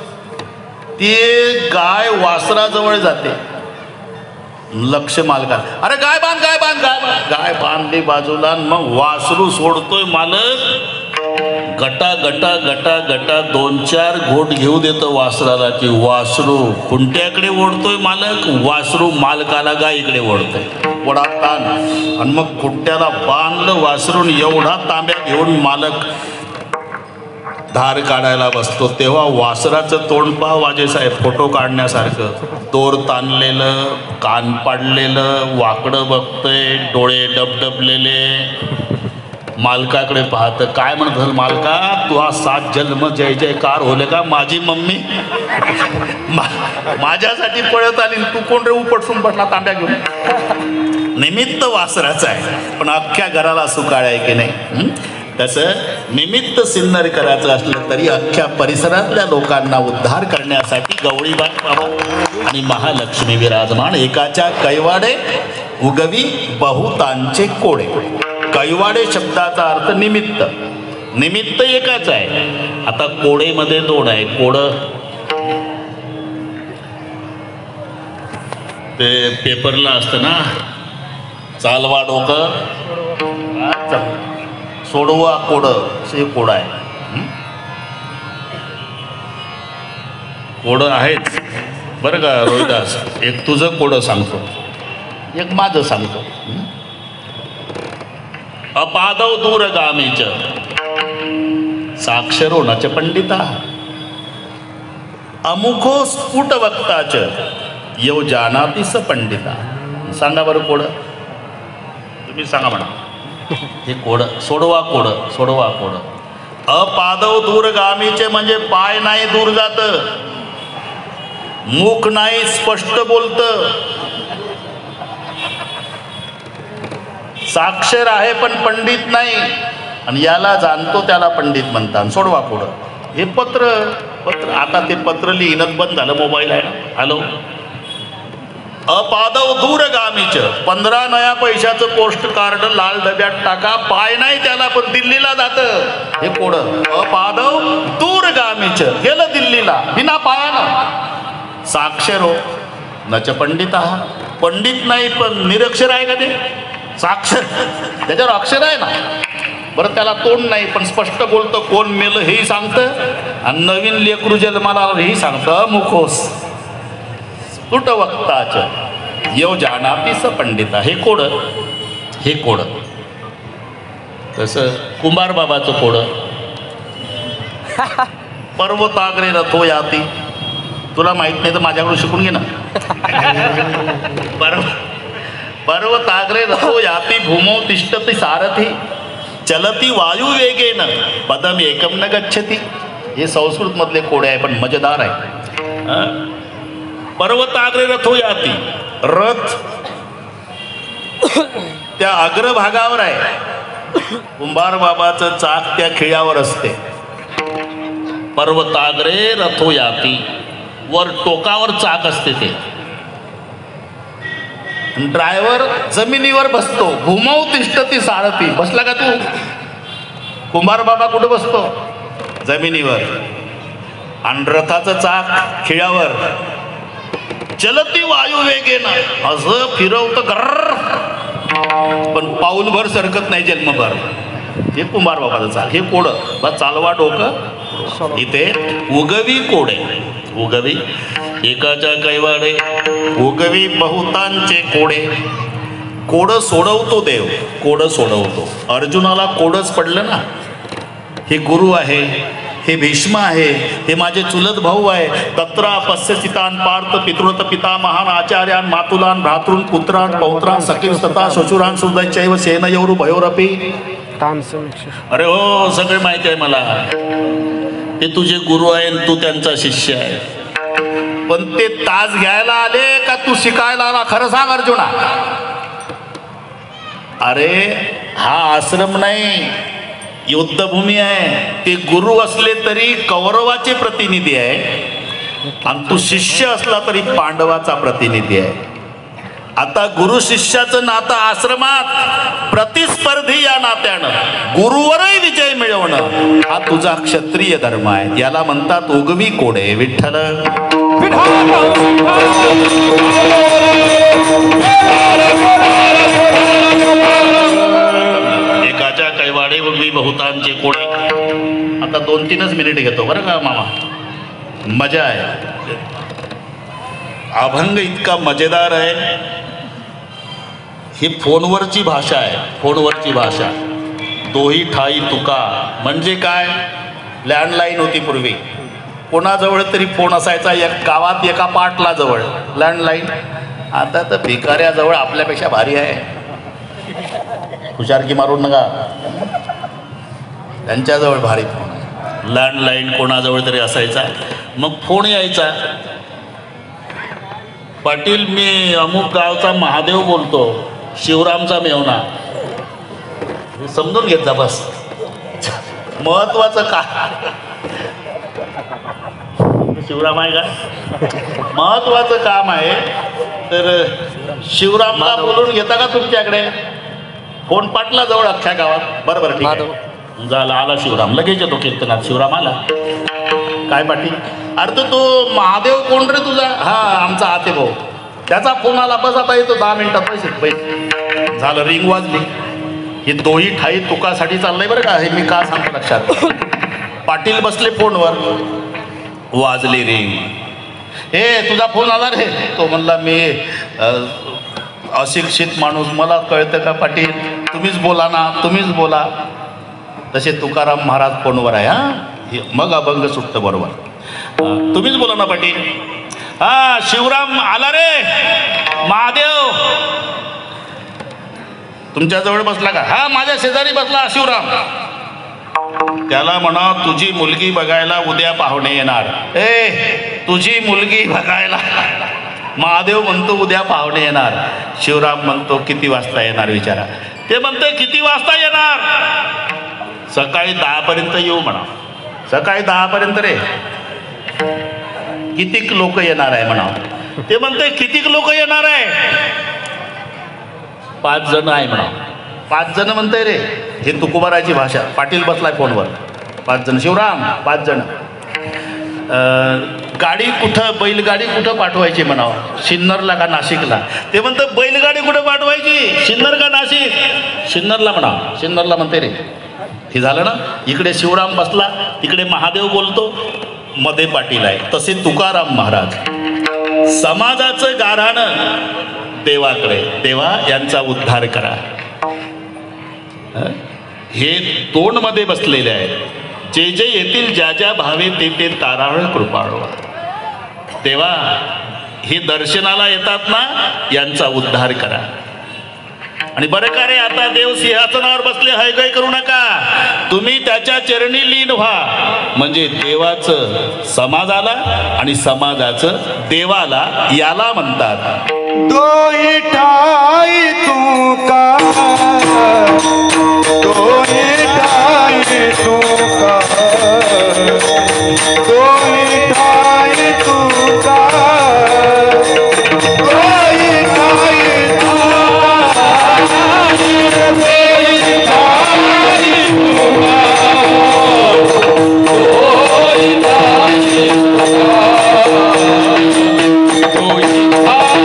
ते गाय वासराजवळ जाते. लक्ष मालका. अरे गाय बांध गाय बांध गाय बांध. गाय बांधली बाजूला. मग वासरू सोडतोय मालक. गटा गटा गटा गटा 2-4 घोट घेऊ देतो वासराला की वासरू खुंट्याकडे ओढतोय मालक. वासरू मालकाला गायीकडे ओढतोय. वडा ताण आणि मग खुट्ट्याला बांधलं वासरून एवढा तांब्या घेऊन मालक धार काढायला बसतो तेव्हा वासराचं तोंड पहा वाजेसाहेब फोटो काढण्यासारखं. दोर ताणलेलं, कान पाडलेलं, वाकडं बघतंय, डोळे डबडबलेले. मालकाकडे पाहतं. काय म्हणत मालका, तू हा 7 जन्म जय जयकार होले का? माझी मम्मी माझ्यासाठी पळत आली, तू कोण रे उपटसून बसला तांब्या घेऊन? निमित्त वासराचं आहे पण अख्ख्या घराला सुकाळ आहे की नाही. तसं निमित्त सिन्नर करायचं असलं तरी अख्ख्या परिसरातल्या लोकांना उद्धार करण्यासाठी गवळीबाई बाबा आणि महालक्ष्मी विराजमान. एकाच्या कैवाडे उगवी बहुतांचे कोडे. कैवाडे शब्दाचा अर्थ निमित्त. निमित्त एकाच आहे. आता कोडेमध्ये 2 आहे. कोड ते पेपरला असतं ना, चालवा डोकं सोडवा कोड, हे कोड आहे. कोड आहेच बरं का रोहिदास. एक तुझं कोड सांगतो, एक माझं सांगतो. अपादव दूरगामीच साक्षरो नच पंडिता अमुखो स्फुट वक्ताच येऊ जानाती स पंडिता. सांगा बरं कोड, तुम्ही सांगा म्हणा. हे कोड सोडवा कोड, सोडवा कोड. अपादव दूरगामीचे म्हणजे पाय नाही दूर जात, मुख नाही स्पष्ट बोलत, साक्षर आहे पण पंडित नाही, आणि याला जाणतो त्याला पंडित म्हणतात. सोडवा कोड. हे पत्र आता ते पत्र लिहिणं बंद झालं, मोबाईल आहे ना. हॅलो. अपादव दूरगामीच 15 नया पैशाचं पोस्ट कार्ड लाल डब्यात टाका, पाय नाही त्याला पण दिल्लीला जातं. हे कोड. अपादव दूरगामीच गेलं दिल्लीला बिना पायानं. साक्षरो नच पंडित. पंडित नाही पण निरक्षर आहे का ते? साक्षर त्याच्यावर अक्षर आहे ना. बरं त्याला तोंड नाही पण स्पष्ट बोलतं. कोण मेलं हेही सांगतं आणि नवीन लेकरू जन्माला हेही सांगतं. मुखोस तुट वक्ताच येऊ जानाती स पंडिता. हे कोड. हे कोड. तसं कुंभार बाबाचं कोड. पर्वताग्रे रथो याती. तुला माहित नाही तर माझ्याकडून शिकून घे ना. पर्वताग्रे रथो याती भूमौ तिष्ठति सारथी चलती वायू वेगेन पदम एकम न गच्छति. हे संस्कृत मधले कोडे आहे पण मजेदार आहे. पर्वताग्रे रथो याती. रथ त्या अग्रभागावर आहे. कुंभार बाबाचं चाक त्या खिळ्यावर असते. पर्वताग्रे रथो याती. वर टोकावर चाक असते ते. ड्रायव्हर जमिनीवर बसतो. भूमौ तिष्ठति सारथी. बसला का तू? कुंभार बाबा कुठं बसतो? जमिनीवर. आणि रथाचं चाक खिळ्यावर. चलती वायू वेगेन. असं फिरवतं गर्र पण पाऊलभर सरकत नाही जन्मभर. हे कुंभार बाबाचं चाक. हे कोड. बस चालवा डोकं. इथे उगवी कोडे. उगवी एकाच्या कैवाडे उगवी बहुतांचे कोडे. कोड सोडवतो देव. कोड सोडवतो. अर्जुनाला कोडच पडलं ना. हे गुरु आहे, हे भीष्म आहे, हे माझे चुलत भाऊ आहे. तत्रा पश्यसितान पार्थ पितृत पितामहान आचार्यान मातुलान भ्रातॄन पुत्रान पौत्रान सखीं तथा शशुरान सुदैचैव सेनयोरु भयोरपि. अरे हो सगळे माहिती आहे मला. ते तुझे गुरु आहे आणि तू त्यांचा शिष्य आहे. पण ते ताज घ्यायला आले का तू शिकायला आला? खरं सांग अर्जुना. अरे हा आश्रम नाही, युद्धभूमी आहे. ते गुरु असले तरी कौरवाचे प्रतिनिधी आहे आणि तू शिष्य असला तरी पांडवाचा प्रतिनिधी आहे. आता गुरु शिष्याचं नातं आश्रमात प्रतिस्पर्धी या नात्यानं गुरुवरही विजय मिळवणं हा तुझा क्षत्रिय धर्म आहे. याला म्हणतात उगवी कोडे. विठ्ठल. एकाच्या कैवाडे उगवी बहुतांचे कोडे. आता 2-3च मिनिट घेतो बरं का मामा. मजा आहे. अभंग इतका मजेदार आहे. ही फोनवरची भाषा आहे, फोनवरची भाषा. दोही ठाई तुका म्हणजे काय? लँडलाईन होती पूर्वी, कोणाजवळ तरी फोन असायचा, एक गावात एका पाटला जवळ लँडलाईन. आता तर भिकाऱ्याजवळ आपल्यापेक्षा भारी आहे. हुशारकी मारून नका, त्यांच्याजवळ भारी फोन आहे. लँडलाईन कोणाजवळ तरी असायचा. मग फोन यायचा, पाटील मी अमुक गावचा महादेव बोलतो, शिवरामचा मेवणा. समजून घेत जा बस. महत्वाचं का शिवराम आहे का? महत्वाचं काम आहे तर शिवरामला बोलून घेता का तुमच्याकडे? फोन पाटला जवळ अख्ख्या गावात. बरोबर ठीक आहे, झाला आला शिवराम, लगेच येतो कीर्तनात. शिवराम आला, काय पाटील? अरे तो महादेव कोण रे तुझा? हा आमचा आते भाऊ. त्याचा फोन आला, बस आता येतो 10 मिनिटात. पैसे झालं, रिंग वाजली. हे दोही ठाई तुकासाठी चाललंय बरं का. हे मी का सांगतो लक्षात. पाटील बसले फोनवर, वाजले रिंग. हे तुझा फोन आला रे? तो म्हणला मी अशिक्षित माणूस, मला कळतं का पाटील? तुम्हीच बोला ना, तुम्हीच बोला. तसे तुकाराम महाराज फोनवर आहे. हा मग अभंग सुटतं बरोबर. तुम्हीच बोला ना पाटील. हा शिवराम आला रे, महादेव तुमच्याजवळ बसला का? हा माझ्या शेजारी बसला शिवराम. त्याला म्हणा तुझी मुलगी बघायला उद्या पाहुणे येणार. तुझी मुलगी बघायला महादेव म्हणतो उद्या पाहुणे येणार. शिवराम म्हणतो किती वाजता येणार विचारा. ते म्हणते किती वाजता येणार? सकाळी 10 पर्यंत येऊ म्हणा. सकाळी 10 पर्यंत रे? कितीक लोक येणार आहे म्हणा. ते म्हणते कितीक लोक येणार आहे? 5 जण आहे म्हणा. 5 जण म्हणते रे. हे तुकोबाराची भाषा. पाटील बसलाय फोनवर. 5 जण. शिवराम 5 जण. गाडी कुठं, बैलगाडी कुठं पाठवायची म्हणावं? सिन्नरला का नाशिकला? ते म्हणतं बैलगाडी कुठं पाठवायची? सिन्नर का नाशिक? सिन्नरला म्हणा. सिन्नरला म्हणते रे. हे झालं ना. इकडे शिवराम बसला, तिकडे महादेव बोलतो, मध्ये पाटील आहे. तसे तुकाराम महाराज समाजाचं गाऱ्हाणं देवाकडे, देवा यांचा उद्धार करा. हे तोंडमध्ये बसलेले आहेत. जे जे येतील ज्या ज्या भावे ते ते ताराळ कृपाळवा. देवा हे दर्शनाला येतात ना, यांचा उद्धार करा. आणि बरं का रे, आता देव सिंहासनावर बसले, हैगय करू नका. तुम्ही त्याच्या चरणी लीन व्हा. म्हणजे देवाचं समाजाला आणि समाजाचं देवाला, याला म्हणतात दोही ठाई तुका, दोही ठाई तुका, दोही ठाई तुका, दोही ठाई तुका, दोही ठाई तुका, दोही ठाई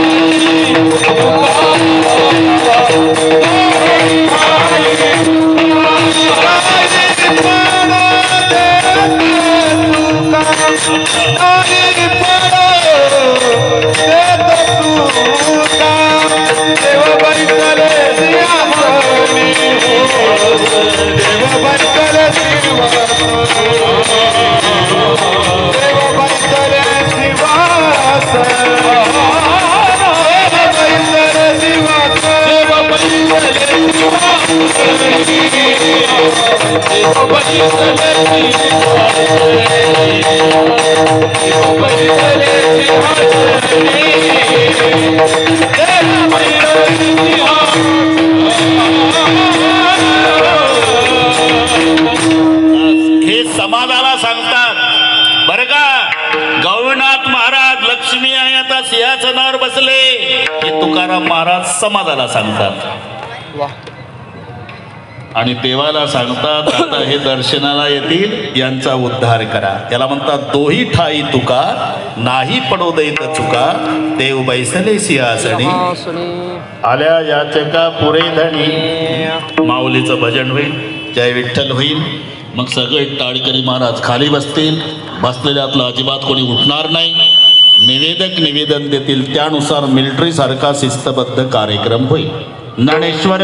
हे समाजाला सांगतात बरं का. गौरीनाथ महाराज लक्ष्मी आणि आता सिंहासनावर बसले, हे तुकाराम महाराज समाजाला सांगतात. आणि देवाला सांगतात आता हे दर्शनाला येतील, यांचा उद्धार करा. याला म्हणतात दोही ठाई तुका, नाही पडो दैत चुका, देव बैसले सिंहासनी, आल्या याचका पुरे धणी. माऊलीचं भजन होईल, जय विठ्ठल होईल. मग सगळे टाळकरी महाराज खाली बसतील. बसलेल्यातलं अजिबात कोणी उठणार नाही. निवेदक निवेदन देतील, त्यानुसार मिलिटरी सारखा शिस्तबद्ध कार्यक्रम होईल. ज्ञानेश्वर